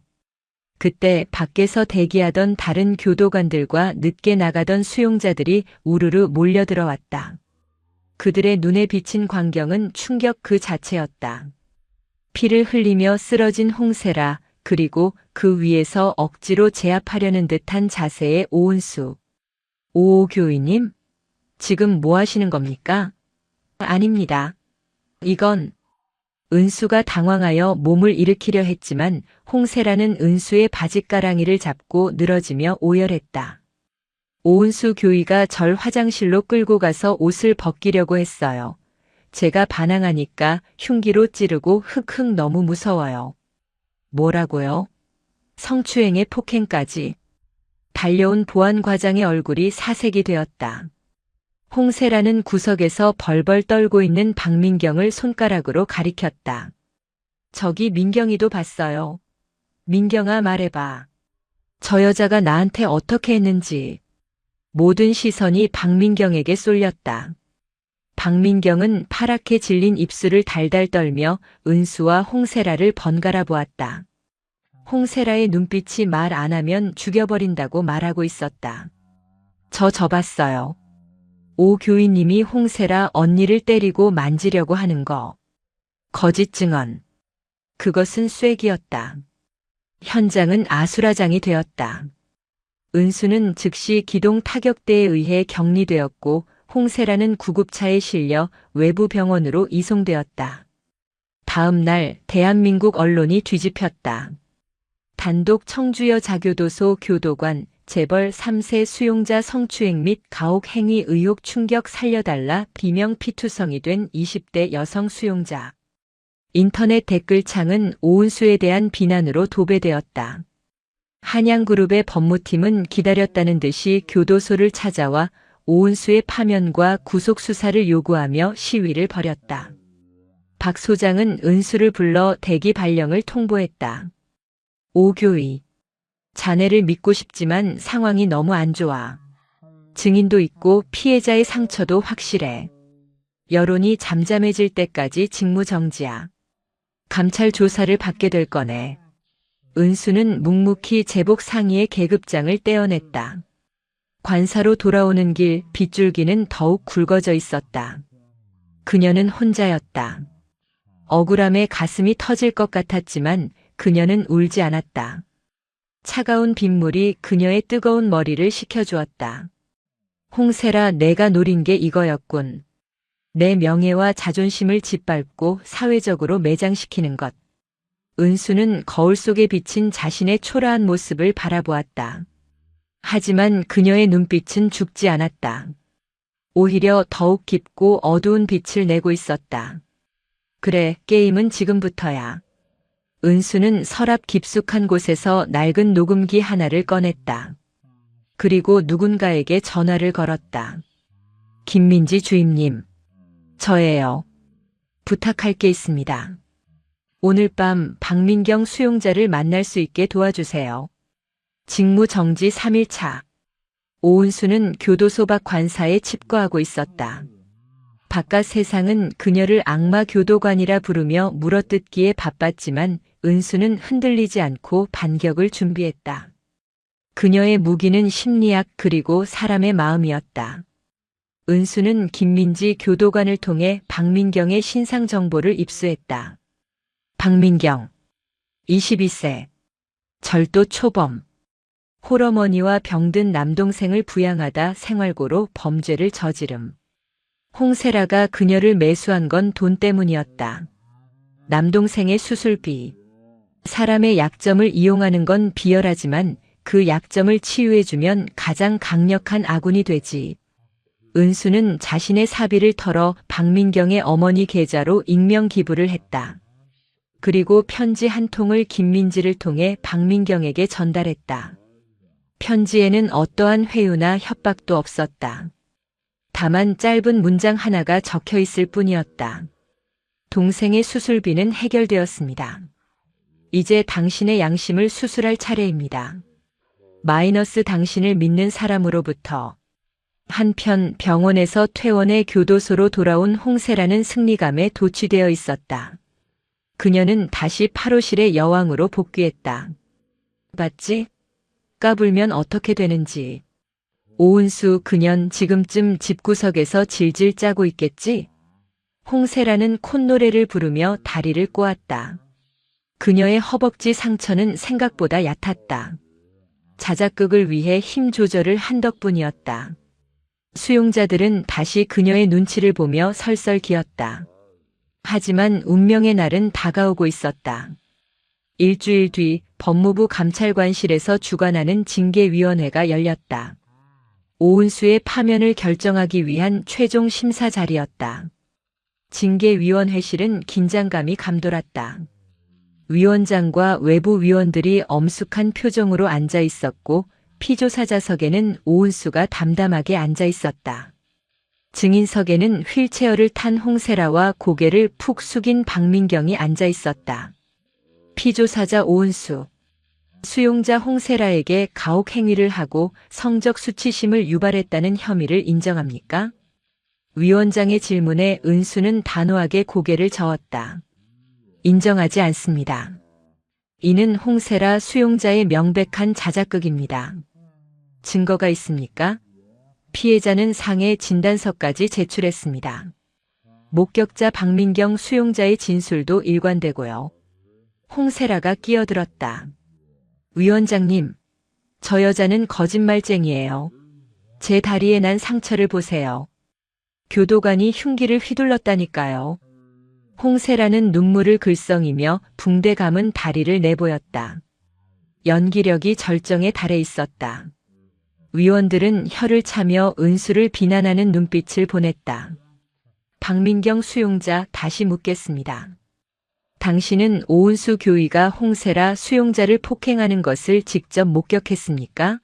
그때 밖에서 대기하던 다른 교도관들과 늦게 나가던 수용자들이 우르르 몰려들어왔다. 그들의 눈에 비친 광경은 충격 그 자체였다. 피를 흘리며 쓰러진 홍세라, 그리고 그 위에서 억지로 제압하려는 듯한 자세의 오은수. 오 교위님? 지금 뭐 하시는 겁니까? 아닙니다. 이건... 은수가 당황하여 몸을 일으키려 했지만 홍세라는 은수의 바짓가랑이를 잡고 늘어지며 오열했다. 오은수 교위가 절 화장실로 끌고 가서 옷을 벗기려고 했어요. 제가 반항하니까 흉기로 찌르고 흑흑 너무 무서워요. 뭐라고요? 성추행에 폭행까지. 달려온 보안과장의 얼굴이 사색이 되었다. 홍세라는 구석에서 벌벌 떨고 있는 박민경을 손가락으로 가리켰다. 저기 민경이도 봤어요. 민경아 말해봐. 저 여자가 나한테 어떻게 했는지. 모든 시선이 박민경에게 쏠렸다. 박민경은 파랗게 질린 입술을 달달 떨며 은수와 홍세라를 번갈아 보았다. 홍세라의 눈빛이 말 안 하면 죽여버린다고 말하고 있었다. 저 봤어요. 오 교위님이 홍세라 언니를 때리고 만지려고 하는 거. 거짓 증언. 그것은 쐐기였다. 현장은 아수라장이 되었다. 은수는 즉시 기동 타격대에 의해 격리되었고 홍세라는 구급차에 실려 외부 병원으로 이송되었다. 다음 날 대한민국 언론이 뒤집혔다. 단독 청주여자교도소 교도관 재벌 3세 수용자 성추행 및 가혹 행위 의혹 충격 살려달라 비명 피투성이 된 20대 여성 수용자. 인터넷 댓글창은 오은수에 대한 비난으로 도배되었다. 한양그룹의 법무팀은 기다렸다는 듯이 교도소를 찾아와 오은수의 파면과 구속 수사를 요구하며 시위를 벌였다. 박 소장은 은수를 불러 대기 발령을 통보했다. 오 교위. 자네를 믿고 싶지만 상황이 너무 안 좋아. 증인도 있고 피해자의 상처도 확실해. 여론이 잠잠해질 때까지 직무정지야. 감찰 조사를 받게 될 거네. 은수는 묵묵히 제복 상의의 계급장을 떼어냈다. 관사로 돌아오는 길 빗줄기는 더욱 굵어져 있었다. 그녀는 혼자였다. 억울함에 가슴이 터질 것 같았지만 그녀는 울지 않았다. 차가운 빗물이 그녀의 뜨거운 머리를 식혀주었다. 홍세라, 내가 노린 게 이거였군. 내 명예와 자존심을 짓밟고 사회적으로 매장시키는 것. 은수는 거울 속에 비친 자신의 초라한 모습을 바라보았다. 하지만 그녀의 눈빛은 죽지 않았다. 오히려 더욱 깊고 어두운 빛을 내고 있었다. 그래, 게임은 지금부터야. 은수는 서랍 깊숙한 곳에서 낡은 녹음기 하나를 꺼냈다. 그리고 누군가에게 전화를 걸었다. 김민지 주임님. 저예요. 부탁할 게 있습니다. 오늘 밤 박민경 수용자를 만날 수 있게 도와주세요. 직무정지 3일차. 오은수는 교도소 밖 관사에 칩거하고 있었다. 바깥 세상은 그녀를 악마 교도관이라 부르며 물어뜯기에 바빴지만 은수는 흔들리지 않고 반격을 준비했다. 그녀의 무기는 심리학 그리고 사람의 마음이었다. 은수는 김민지 교도관을 통해 박민경의 신상 정보를 입수했다. 박민경, 22세, 절도 초범, 홀어머니와 병든 남동생을 부양하다 생활고로 범죄를 저지름. 홍세라가 그녀를 매수한 건 돈 때문이었다. 남동생의 수술비. 사람의 약점을 이용하는 건 비열하지만 그 약점을 치유해주면 가장 강력한 아군이 되지. 은수는 자신의 사비를 털어 박민경의 어머니 계좌로 익명 기부를 했다. 그리고 편지 한 통을 김민지를 통해 박민경에게 전달했다. 편지에는 어떠한 회유나 협박도 없었다. 다만 짧은 문장 하나가 적혀 있을 뿐이었다. 동생의 수술비는 해결되었습니다. 이제 당신의 양심을 수술할 차례입니다. 마이너스 당신을 믿는 사람으로부터. 한편 병원에서 퇴원해 교도소로 돌아온 홍세라는 승리감에 도취되어 있었다. 그녀는 다시 8호실의 여왕으로 복귀했다. 봤지? 까불면 어떻게 되는지. 오은수 그년 지금쯤 집구석에서 질질 짜고 있겠지? 홍세라는 콧노래를 부르며 다리를 꼬았다. 그녀의 허벅지 상처는 생각보다 얕았다. 자작극을 위해 힘 조절을 한 덕분이었다. 수용자들은 다시 그녀의 눈치를 보며 설설 기었다. 하지만 운명의 날은 다가오고 있었다. 일주일 뒤 법무부 감찰관실에서 주관하는 징계위원회가 열렸다. 오은수의 파면을 결정하기 위한 최종 심사 자리였다. 징계위원회실은 긴장감이 감돌았다. 위원장과 외부 위원들이 엄숙한 표정으로 앉아 있었고 피조사자석에는 오은수가 담담하게 앉아 있었다. 증인석에는 휠체어를 탄 홍세라와 고개를 푹 숙인 박민경이 앉아 있었다. 피조사자 오은수. 수용자 홍세라에게 가혹 행위를 하고 성적 수치심을 유발했다는 혐의를 인정합니까? 위원장의 질문에 은수는 단호하게 고개를 저었다. 인정하지 않습니다. 이는 홍세라 수용자의 명백한 자작극입니다. 증거가 있습니까? 피해자는 상해 진단서까지 제출했습니다. 목격자 박민경 수용자의 진술도 일관되고요. 홍세라가 끼어들었다. 위원장님, 저 여자는 거짓말쟁이에요. 제 다리에 난 상처를 보세요. 교도관이 흉기를 휘둘렀다니까요. 홍세라는 눈물을 글썽이며 붕대 감은 다리를 내보였다. 연기력이 절정에 달해 있었다. 위원들은 혀를 차며 은수를 비난하는 눈빛을 보냈다. 박민경 수용자 다시 묻겠습니다. 당신은 오은수 교위가 홍세라 수용자를 폭행하는 것을 직접 목격했습니까?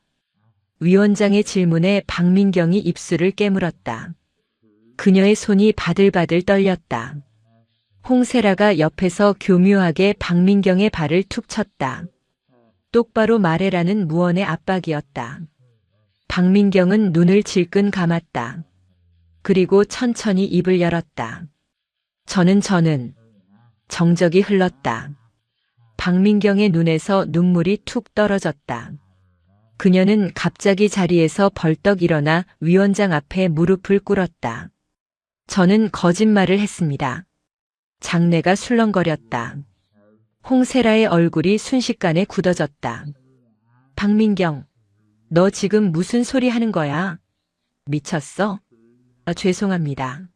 위원장의 질문에 박민경이 입술을 깨물었다. 그녀의 손이 바들바들 떨렸다. 홍세라가 옆에서 교묘하게 박민경의 발을 툭 쳤다. 똑바로 말해라는 무언의 압박이었다. 박민경은 눈을 질끈 감았다. 그리고 천천히 입을 열었다. 저는 정적이 흘렀다. 박민경의 눈에서 눈물이 툭 떨어졌다. 그녀는 갑자기 자리에서 벌떡 일어나 위원장 앞에 무릎을 꿇었다. 저는 거짓말을 했습니다. 장내가 술렁거렸다. 홍세라의 얼굴이 순식간에 굳어졌다. 박민경, 너 지금 무슨 소리 하는 거야? 미쳤어? 죄송합니다.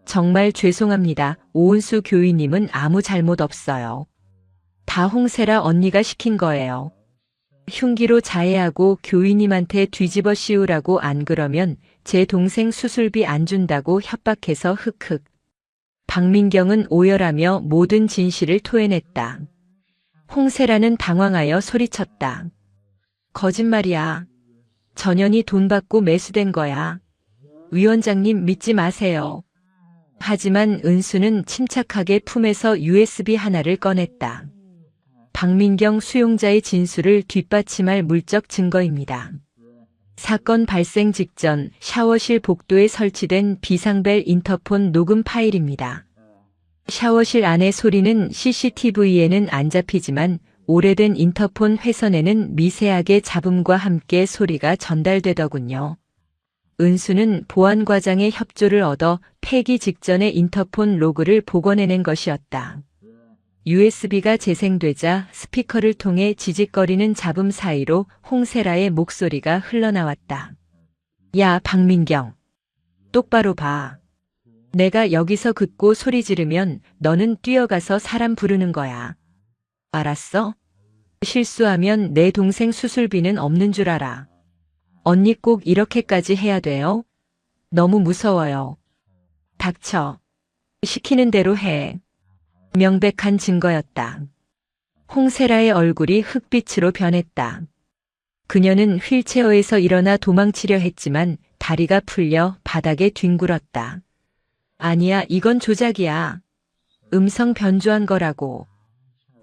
정말 죄송합니다. 오은수 교위님은 아무 잘못 없어요. 다 홍세라 언니가 시킨 거예요. 흉기로 자해하고 교위님한테 뒤집어 씌우라고 안 그러면 제 동생 수술비 안 준다고 협박해서 흑흑. 박민경은 오열하며 모든 진실을 토해냈다. 홍세라는 당황하여 소리쳤다. 거짓말이야. 전현이 돈 받고 매수된 거야. 위원장님 믿지 마세요. 하지만 은수는 침착하게 품에서 USB 하나를 꺼냈다. 박민경 수용자의 진술을 뒷받침할 물적 증거입니다. 사건 발생 직전 샤워실 복도에 설치된 비상벨 인터폰 녹음 파일입니다. 샤워실 안의 소리는 CCTV에는 안 잡히지만 오래된 인터폰 회선에는 미세하게 잡음과 함께 소리가 전달되더군요. 은수는 보안과장의 협조를 얻어 폐기 직전의 인터폰 로그를 복원해낸 것이었다. USB가 재생되자 스피커를 통해 지직거리는 잡음 사이로 홍세라의 목소리가 흘러나왔다. 야, 박민경. 똑바로 봐. 내가 여기서 긋고 소리 지르면 너는 뛰어가서 사람 부르는 거야. 알았어? 실수하면 내 동생 수술비는 없는 줄 알아. 언니 꼭 이렇게까지 해야 돼요? 너무 무서워요. 닥쳐. 시키는 대로 해. 명백한 증거였다. 홍세라의 얼굴이 흑빛으로 변했다. 그녀는 휠체어에서 일어나 도망치려 했지만 다리가 풀려 바닥에 뒹굴었다. 아니야, 이건 조작이야. 음성 변조한 거라고.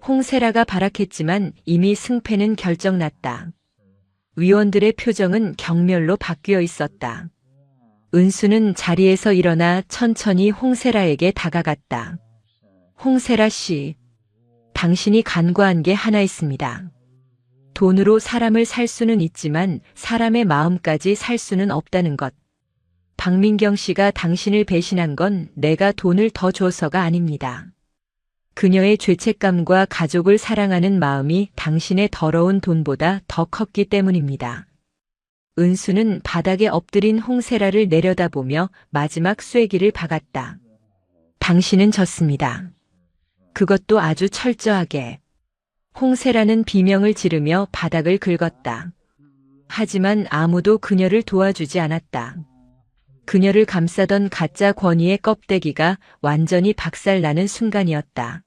홍세라가 발악했지만 이미 승패는 결정났다. 위원들의 표정은 경멸로 바뀌어 있었다. 은수는 자리에서 일어나 천천히 홍세라에게 다가갔다. 홍세라 씨, 당신이 간과한 게 하나 있습니다. 돈으로 사람을 살 수는 있지만 사람의 마음까지 살 수는 없다는 것. 박민경 씨가 당신을 배신한 건 내가 돈을 더 줘서가 아닙니다. 그녀의 죄책감과 가족을 사랑하는 마음이 당신의 더러운 돈보다 더 컸기 때문입니다. 은수는 바닥에 엎드린 홍세라를 내려다보며 마지막 쐐기를 박았다. 당신은 졌습니다. 그것도 아주 철저하게. 홍세라는 비명을 지르며 바닥을 긁었다. 하지만 아무도 그녀를 도와주지 않았다. 그녀를 감싸던 가짜 권위의 껍데기가 완전히 박살나는 순간이었다.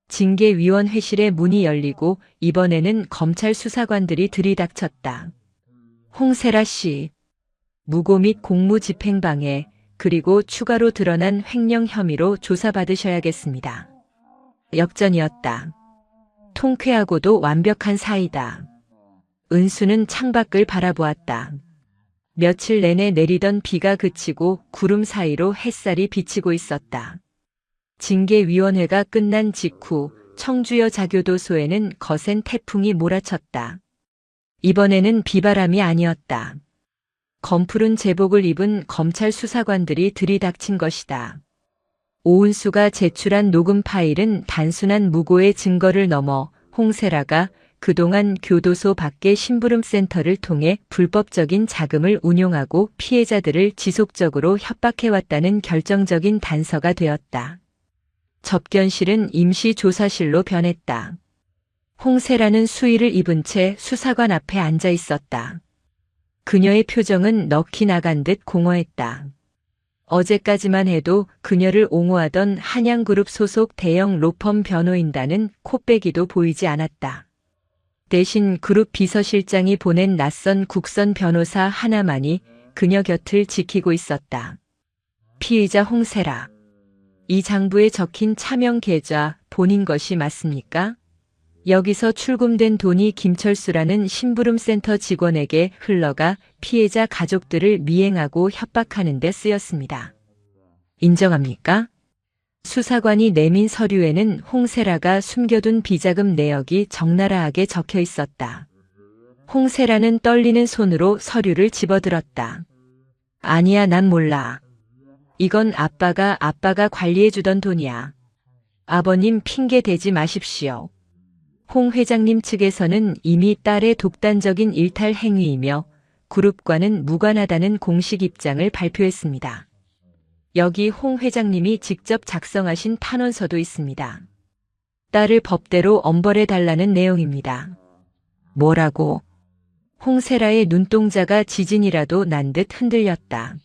징계위원회실의 문이 열리고 이번에는 검찰 수사관들이 들이닥쳤다. 홍세라 씨, 무고 및 공무집행방해, 그리고 추가로 드러난 횡령 혐의로 조사받으셔야겠습니다. 역전이었다. 통쾌하고도 완벽한 사이다. 은수는 창밖을 바라보았다. 며칠 내내 내리던 비가 그치고 구름 사이로 햇살이 비치고 있었다. 징계위원회가 끝난 직후 청주여자교도소에는 거센 태풍이 몰아쳤다. 이번에는 비바람이 아니었다. 검푸른 제복을 입은 검찰 수사관들이 들이닥친 것이다. 오은수가 제출한 녹음 파일은 단순한 무고의 증거를 넘어 홍세라가 그동안 교도소 밖의 심부름센터를 통해 불법적인 자금을 운용하고 피해자들을 지속적으로 협박해왔다는 결정적인 단서가 되었다. 접견실은 임시조사실로 변했다. 홍세라는 수의를 입은 채 수사관 앞에 앉아 있었다. 그녀의 표정은 넋이 나간 듯 공허했다. 어제까지만 해도 그녀를 옹호하던 한양그룹 소속 대형 로펌 변호인단은 코빼기도 보이지 않았다. 대신 그룹 비서실장이 보낸 낯선 국선 변호사 하나만이 그녀 곁을 지키고 있었다. 피의자 홍세라. 이 장부에 적힌 차명 계좌 본인 것이 맞습니까? 여기서 출금된 돈이 김철수라는 심부름센터 직원에게 흘러가 피해자 가족들을 미행하고 협박하는 데 쓰였습니다. 인정합니까? 수사관이 내민 서류에는 홍세라가 숨겨둔 비자금 내역이 적나라하게 적혀 있었다. 홍세라는 떨리는 손으로 서류를 집어들었다. 아니야, 난 몰라. 이건 아빠가 관리해주던 돈이야. 아버님 핑계 대지 마십시오. 홍 회장님 측에서는 이미 딸의 독단적인 일탈 행위이며 그룹과는 무관하다는 공식 입장을 발표했습니다. 여기 홍 회장님이 직접 작성하신 탄원서도 있습니다. 딸을 법대로 엄벌해달라는 내용입니다. 뭐라고? 홍세라의 눈동자가 지진이라도 난 듯 흔들렸다.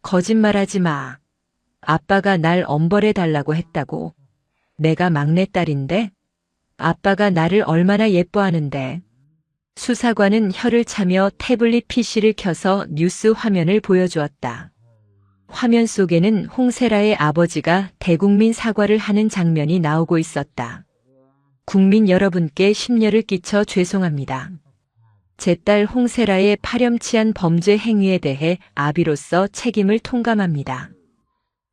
거짓말하지 마. 아빠가 날 엄벌해달라고 했다고. 내가 막내딸인데? 아빠가 나를 얼마나 예뻐하는데. 수사관은 혀를 차며 태블릿 PC를 켜서 뉴스 화면을 보여주었다. 화면 속에는 홍세라의 아버지가 대국민 사과를 하는 장면이 나오고 있었다. 국민 여러분께 심려를 끼쳐 죄송합니다. 제 딸 홍세라의 파렴치한 범죄 행위에 대해 아비로서 책임을 통감합니다.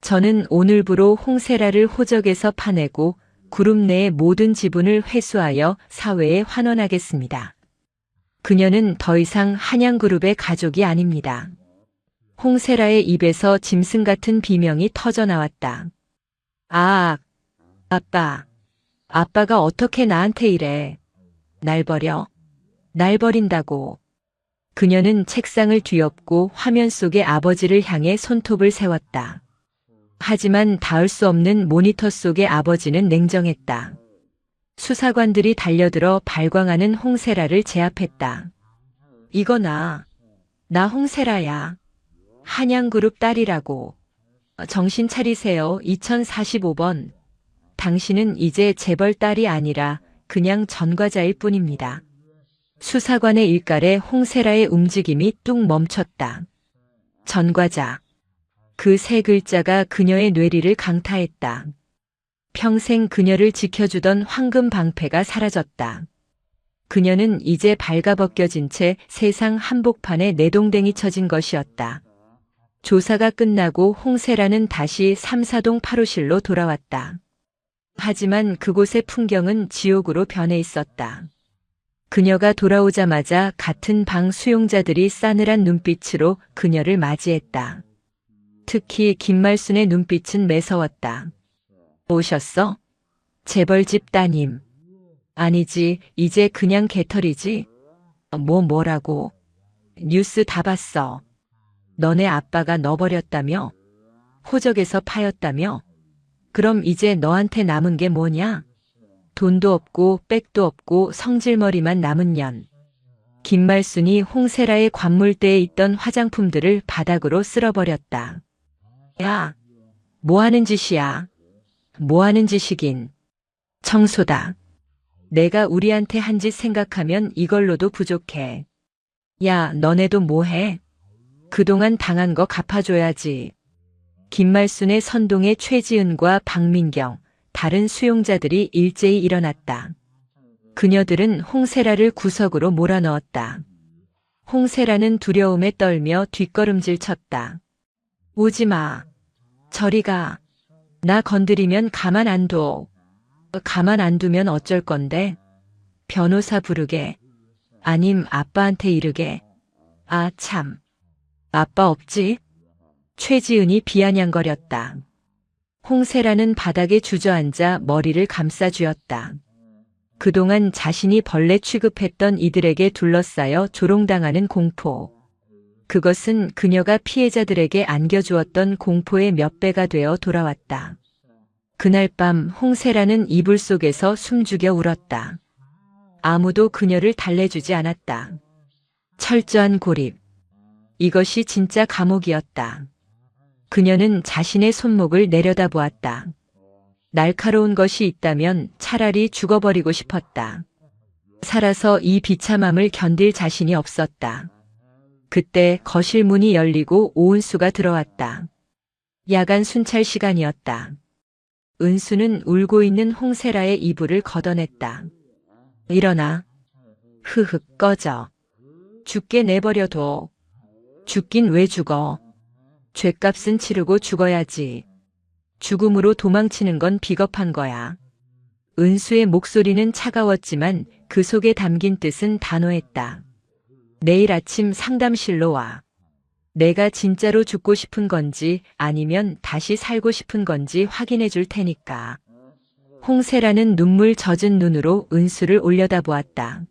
저는 오늘부로 홍세라를 호적에서 파내고 그룹 내의 모든 지분을 회수하여 사회에 환원하겠습니다. 그녀는 더 이상 한양그룹의 가족이 아닙니다. 홍세라의 입에서 짐승 같은 비명이 터져나왔다. 아, 아빠. 아빠가 어떻게 나한테 이래. 날 버려. 날 버린다고. 그녀는 책상을 뒤엎고 화면 속의 아버지를 향해 손톱을 세웠다. 하지만 닿을 수 없는 모니터 속의 아버지는 냉정했다. 수사관들이 달려들어 발광하는 홍세라를 제압했다. 이거 나 홍세라야. 한양그룹 딸이라고. 정신 차리세요. 2045번. 당신은 이제 재벌 딸이 아니라 그냥 전과자일 뿐입니다. 수사관의 일갈에 홍세라의 움직임이 뚝 멈췄다. 전과자. 그 세 글자가 그녀의 뇌리를 강타했다. 평생 그녀를 지켜주던 황금 방패가 사라졌다. 그녀는 이제 발가벗겨진 채 세상 한복판에 내동댕이 쳐진 것이었다. 조사가 끝나고 홍세라는 다시 삼사동 8호실로 돌아왔다. 하지만 그곳의 풍경은 지옥으로 변해 있었다. 그녀가 돌아오자마자 같은 방 수용자들이 싸늘한 눈빛으로 그녀를 맞이했다. 특히 김말순의 눈빛은 매서웠다. 오셨어? 재벌집 따님. 아니지, 이제 그냥 개털이지. 뭐라고? 뉴스 다 봤어. 너네 아빠가 너 버렸다며? 호적에서 파였다며? 그럼 이제 너한테 남은 게 뭐냐? 돈도 없고 백도 없고 성질머리만 남은 년. 김말순이 홍세라의 관물대에 있던 화장품들을 바닥으로 쓸어버렸다. 야, 뭐 하는 짓이야? 뭐 하는 짓이긴. 청소다. 내가 우리한테 한 짓 생각하면 이걸로도 부족해. 야, 너네도 뭐해? 그동안 당한 거 갚아줘야지. 김말순의 선동에 최지은과 박민경, 다른 수용자들이 일제히 일어났다. 그녀들은 홍세라를 구석으로 몰아넣었다. 홍세라는 두려움에 떨며 뒷걸음질 쳤다. 오지 마. 저리 가. 나 건드리면 가만 안 둬. 가만 안 두면 어쩔 건데? 변호사 부르게. 아님 아빠한테 이르게. 아 참. 아빠 없지? 최지은이 비아냥거렸다. 홍세라는 바닥에 주저앉아 머리를 감싸쥐었다. 그동안 자신이 벌레 취급했던 이들에게 둘러싸여 조롱당하는 공포. 그것은 그녀가 피해자들에게 안겨주었던 공포의 몇 배가 되어 돌아왔다. 그날 밤 홍세라는 이불 속에서 숨죽여 울었다. 아무도 그녀를 달래주지 않았다. 철저한 고립. 이것이 진짜 감옥이었다. 그녀는 자신의 손목을 내려다보았다. 날카로운 것이 있다면 차라리 죽어버리고 싶었다. 살아서 이 비참함을 견딜 자신이 없었다. 그때 거실 문이 열리고 오은수가 들어왔다. 야간 순찰 시간이었다. 은수는 울고 있는 홍세라의 이불을 걷어냈다. 일어나. 흐흑 꺼져. 죽게 내버려둬. 죽긴 왜 죽어. 죗값은 치르고 죽어야지. 죽음으로 도망치는 건 비겁한 거야. 은수의 목소리는 차가웠지만 그 속에 담긴 뜻은 단호했다. 내일 아침 상담실로 와. 내가 진짜로 죽고 싶은 건지 아니면 다시 살고 싶은 건지 확인해 줄 테니까. 홍세라는 눈물 젖은 눈으로 은수를 올려다보았다.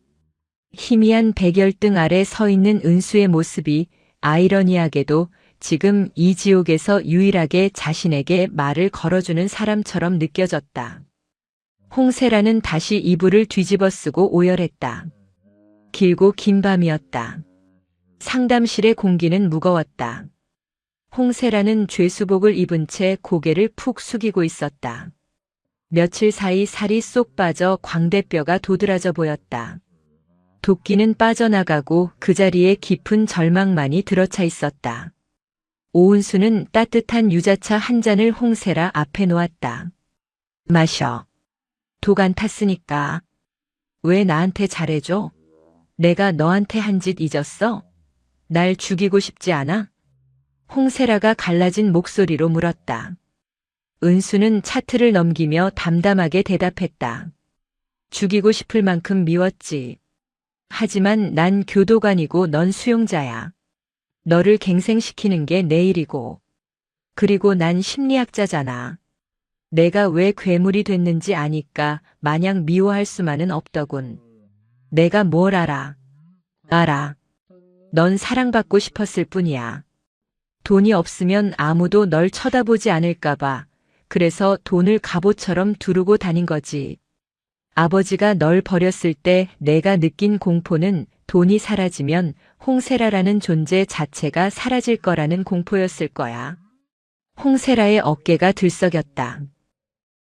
희미한 백열등 아래 서 있는 은수의 모습이 아이러니하게도 지금 이 지옥에서 유일하게 자신에게 말을 걸어주는 사람처럼 느껴졌다. 홍세라는 다시 이불을 뒤집어 쓰고 오열했다. 길고 긴 밤이었다. 상담실의 공기는 무거웠다. 홍세라는 죄수복을 입은 채 고개를 푹 숙이고 있었다. 며칠 사이 살이 쏙 빠져 광대뼈가 도드라져 보였다. 도끼는 빠져나가고 그 자리에 깊은 절망만이 들어차 있었다. 오은수는 따뜻한 유자차 한 잔을 홍세라 앞에 놓았다. 마셔. 독 안 탔으니까. 왜 나한테 잘해줘? 내가 너한테 한 짓 잊었어? 날 죽이고 싶지 않아? 홍세라가 갈라진 목소리로 물었다. 은수는 차트를 넘기며 담담하게 대답했다. 죽이고 싶을 만큼 미웠지. 하지만 난 교도관이고 넌 수용자야. 너를 갱생시키는 게 내 일이고. 그리고 난 심리학자잖아. 내가 왜 괴물이 됐는지 아니까 마냥 미워할 수만은 없더군. 내가 뭘 알아. 알아. 넌 사랑받고 싶었을 뿐이야. 돈이 없으면 아무도 널 쳐다보지 않을까 봐. 그래서 돈을 갑옷처럼 두르고 다닌 거지. 아버지가 널 버렸을 때 내가 느낀 공포는 돈이 사라지면 홍세라라는 존재 자체가 사라질 거라는 공포였을 거야. 홍세라의 어깨가 들썩였다.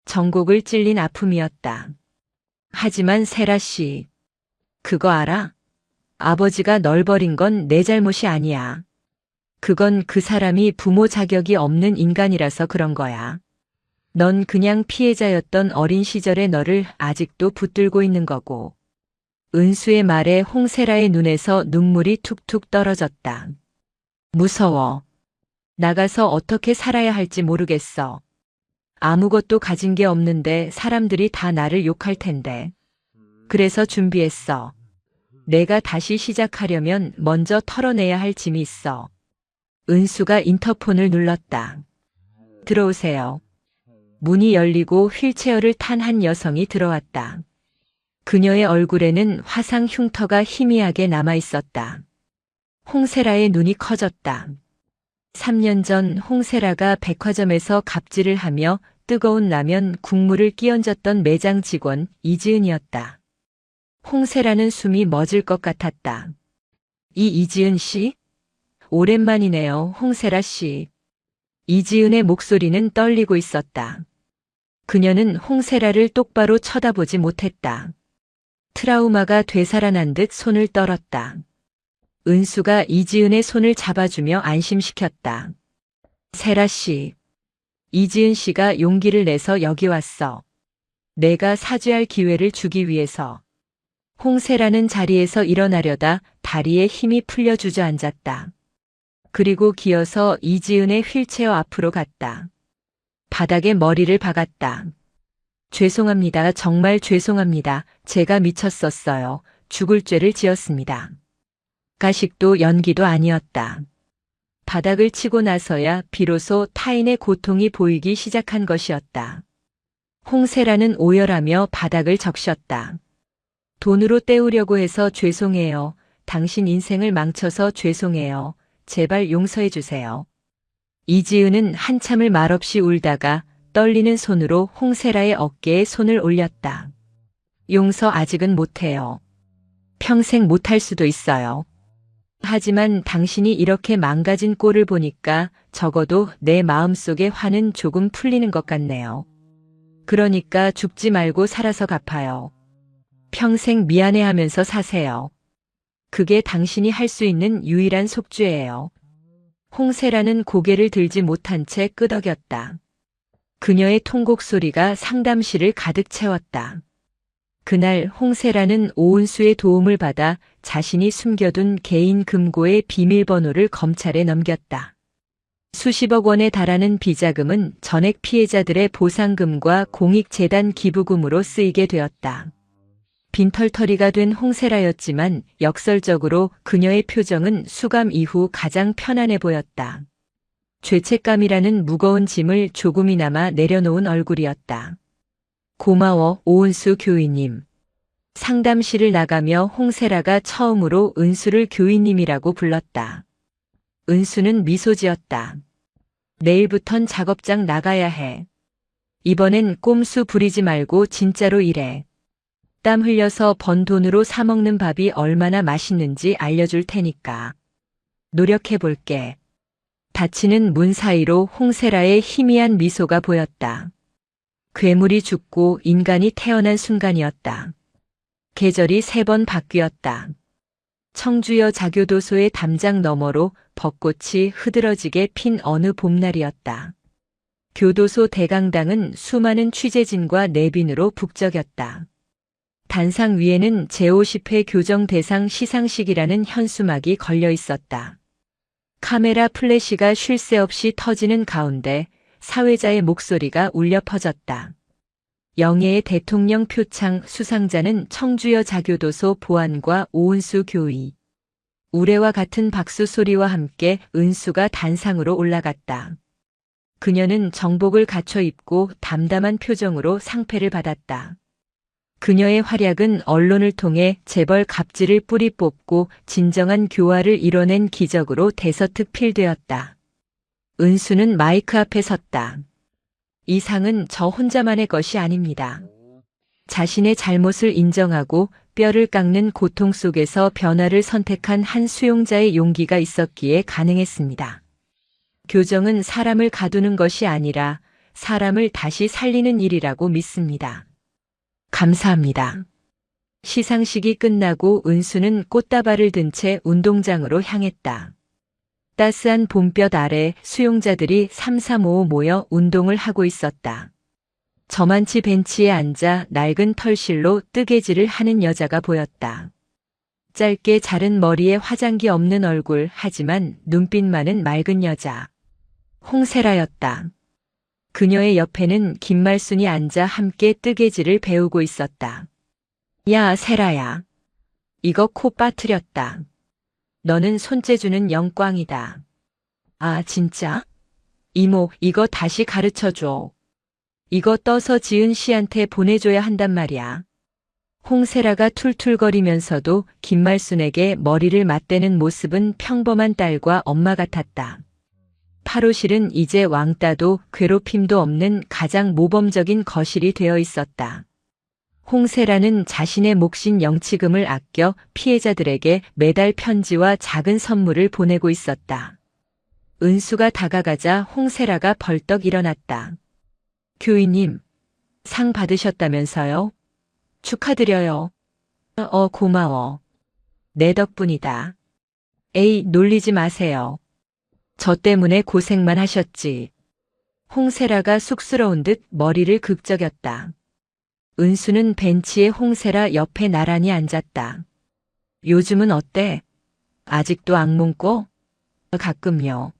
전곡을 찔린 아픔이었다. 하지만 세라 씨, 그거 알아? 아버지가 널 버린 건 내 잘못이 아니야. 그건 그 사람이 부모 자격이 없는 인간이라서 그런 거야. 넌 그냥 피해자였던 어린 시절의 너를 아직도 붙들고 있는 거고. 은수의 말에 홍세라의 눈에서 눈물이 툭툭 떨어졌다. 무서워. 나가서 어떻게 살아야 할지 모르겠어. 아무것도 가진 게 없는데 사람들이 다 나를 욕할 텐데. 그래서 준비했어. 내가 다시 시작하려면 먼저 털어내야 할 짐이 있어. 은수가 인터폰을 눌렀다. 들어오세요. 문이 열리고 휠체어를 탄 한 여성이 들어왔다. 그녀의 얼굴에는 화상 흉터가 희미하게 남아 있었다. 홍세라의 눈이 커졌다. 3년 전 홍세라가 백화점에서 갑질을 하며 뜨거운 라면 국물을 끼얹었던 매장 직원 이지은이었다. 홍세라는 숨이 멎을 것 같았다. 이 이지은 씨? 오랜만이네요, 홍세라 씨. 이지은의 목소리는 떨리고 있었다. 그녀는 홍세라를 똑바로 쳐다보지 못했다. 트라우마가 되살아난 듯 손을 떨었다. 은수가 이지은의 손을 잡아주며 안심시켰다. 세라 씨. 이지은 씨가 용기를 내서 여기 왔어. 내가 사죄할 기회를 주기 위해서. 홍세라는 자리에서 일어나려다 다리에 힘이 풀려 주저앉았다. 그리고 기어서 이지은의 휠체어 앞으로 갔다. 바닥에 머리를 박았다. 죄송합니다. 정말 죄송합니다. 제가 미쳤었어요. 죽을 죄를 지었습니다. 가식도 연기도 아니었다. 바닥을 치고 나서야 비로소 타인의 고통이 보이기 시작한 것이었다. 홍세라는 오열하며 바닥을 적셨다. 돈으로 때우려고 해서 죄송해요. 당신 인생을 망쳐서 죄송해요. 제발 용서해 주세요. 이지은은 한참을 말없이 울다가 떨리는 손으로 홍세라의 어깨에 손을 올렸다. 용서 아직은 못해요. 평생 못할 수도 있어요. 하지만 당신이 이렇게 망가진 꼴을 보니까 적어도 내 마음속의 화는 조금 풀리는 것 같네요. 그러니까 죽지 말고 살아서 갚아요. 평생 미안해하면서 사세요. 그게 당신이 할 수 있는 유일한 속죄예요. 홍세라는 고개를 들지 못한 채 끄덕였다. 그녀의 통곡 소리가 상담실을 가득 채웠다. 그날 홍세라는 오은수의 도움을 받아 자신이 숨겨둔 개인 금고의 비밀번호를 검찰에 넘겼다. 수십억 원에 달하는 비자금은 전액 피해자들의 보상금과 공익재단 기부금으로 쓰이게 되었다. 빈털터리가 된 홍세라였지만 역설적으로 그녀의 표정은 수감 이후 가장 편안해 보였다. 죄책감이라는 무거운 짐을 조금이나마 내려놓은 얼굴이었다. 고마워, 오은수 교위님. 상담실을 나가며 홍세라가 처음으로 은수를 교위님이라고 불렀다. 은수는 미소 지었다. 내일부턴 작업장 나가야 해. 이번엔 꼼수 부리지 말고 진짜로 일해. 땀 흘려서 번 돈으로 사 먹는 밥이 얼마나 맛있는지 알려줄 테니까. 노력해 볼게. 닫히는 문 사이로 홍세라의 희미한 미소가 보였다. 괴물이 죽고 인간이 태어난 순간이었다. 계절이 3번 바뀌었다. 청주여 자교도소의 담장 너머로 벚꽃이 흐드러지게 핀 어느 봄날이었다. 교도소 대강당은 수많은 취재진과 내빈으로 북적였다. 단상 위에는 제50회 교정 대상 시상식이라는 현수막이 걸려 있었다. 카메라 플래시가 쉴 새 없이 터지는 가운데 사회자의 목소리가 울려 퍼졌다. 영예의 대통령 표창 수상자는 청주여 자교도소 보안과 오은수 교위. 우레와 같은 박수 소리와 함께 은수가 단상으로 올라갔다. 그녀는 정복을 갖춰 입고 담담한 표정으로 상패를 받았다. 그녀의 활약은 언론을 통해 재벌 갑질을 뿌리 뽑고 진정한 교화를 이뤄낸 기적으로 대서특필되었다. 은수는 마이크 앞에 섰다. 이 상은 저 혼자만의 것이 아닙니다. 자신의 잘못을 인정하고 뼈를 깎는 고통 속에서 변화를 선택한 한 수용자의 용기가 있었기에 가능했습니다. 교정은 사람을 가두는 것이 아니라 사람을 다시 살리는 일이라고 믿습니다. 감사합니다. 시상식이 끝나고 은수는 꽃다발을 든 채 운동장으로 향했다. 따스한 봄볕 아래 수용자들이 삼삼오오 모여 운동을 하고 있었다. 저만치 벤치에 앉아 낡은 털실로 뜨개질을 하는 여자가 보였다. 짧게 자른 머리에 화장기 없는 얼굴, 하지만 눈빛만은 맑은 여자. 홍세라였다. 그녀의 옆에는 김말순이 앉아 함께 뜨개질을 배우고 있었다. 야, 세라야. 이거 코 빠뜨렸다. 너는 손재주는 영광이다. 아, 진짜? 이모, 이거 다시 가르쳐줘. 이거 떠서 지은 씨한테 보내줘야 한단 말이야. 홍세라가 툴툴거리면서도 김말순에게 머리를 맞대는 모습은 평범한 딸과 엄마 같았다. 파로실은 이제 왕따도 괴롭힘도 없는 가장 모범적인 거실이 되어 있었다. 홍세라는 자신의 몫인 영치금을 아껴 피해자들에게 매달 편지와 작은 선물을 보내고 있었다. 은수가 다가가자 홍세라가 벌떡 일어났다. 교인님, 상 받으셨다면서요? 축하드려요. 고마워. 내 덕분이다. 에이, 놀리지 마세요. 저 때문에 고생만 하셨지. 홍세라가 쑥스러운 듯 머리를 극적였다. 은수는 벤치에 홍세라 옆에 나란히 앉았다. 요즘은 어때? 아직도 악몽 꿔? 가끔요.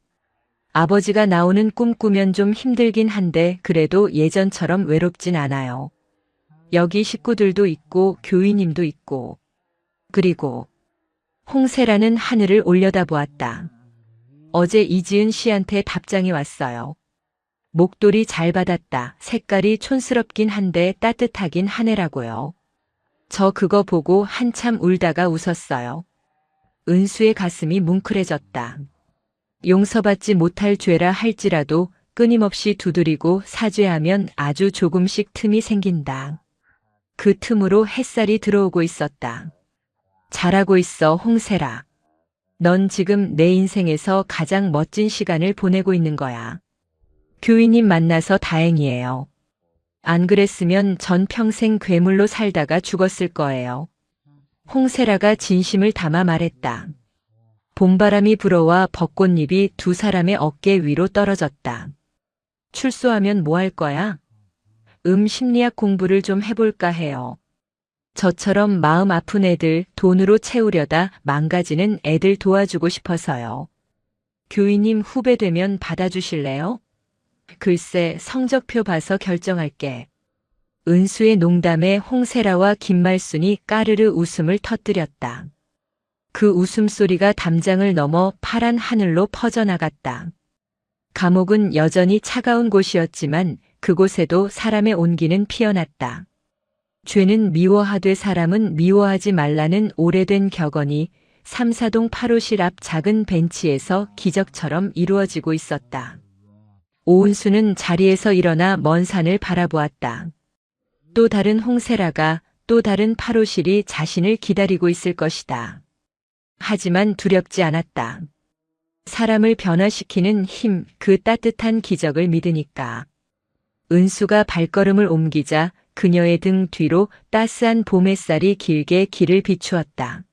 아버지가 나오는 꿈 꾸면 좀 힘들긴 한데 그래도 예전처럼 외롭진 않아요. 여기 식구들도 있고 교인님도 있고. 그리고 홍세라는 하늘을 올려다보았다. 어제 이지은 씨한테 답장이 왔어요. 목도리 잘 받았다. 색깔이 촌스럽긴 한데 따뜻하긴 하네라고요. 저 그거 보고 한참 울다가 웃었어요. 은수의 가슴이 뭉클해졌다. 용서받지 못할 죄라 할지라도 끊임없이 두드리고 사죄하면 아주 조금씩 틈이 생긴다. 그 틈으로 햇살이 들어오고 있었다. 잘하고 있어, 홍세라. 넌 지금 내 인생에서 가장 멋진 시간을 보내고 있는 거야. 교인님 만나서 다행이에요. 안 그랬으면 전 평생 괴물로 살다가 죽었을 거예요. 홍세라가 진심을 담아 말했다. 봄바람이 불어와 벚꽃잎이 두 사람의 어깨 위로 떨어졌다. 출소하면 뭐 할 거야? 심리학 공부를 좀 해볼까 해요. 저처럼 마음 아픈 애들 돈으로 채우려다 망가지는 애들 도와주고 싶어서요. 교인님 후배 되면 받아주실래요? 글쎄, 성적표 봐서 결정할게. 은수의 농담에 홍세라와 김말순이 까르르 웃음을 터뜨렸다. 그 웃음소리가 담장을 넘어 파란 하늘로 퍼져나갔다. 감옥은 여전히 차가운 곳이었지만 그곳에도 사람의 온기는 피어났다. 죄는 미워하되 사람은 미워하지 말라는 오래된 격언이 삼사동 8호실 앞 작은 벤치에서 기적처럼 이루어지고 있었다. 오은수는 자리에서 일어나 먼 산을 바라보았다. 또 다른 홍세라가, 또 다른 8호실이 자신을 기다리고 있을 것이다. 하지만 두렵지 않았다. 사람을 변화시키는 힘, 그 따뜻한 기적을 믿으니까. 은수가 발걸음을 옮기자 그녀의 등 뒤로 따스한 봄 햇살이 길게 길을 비추었다.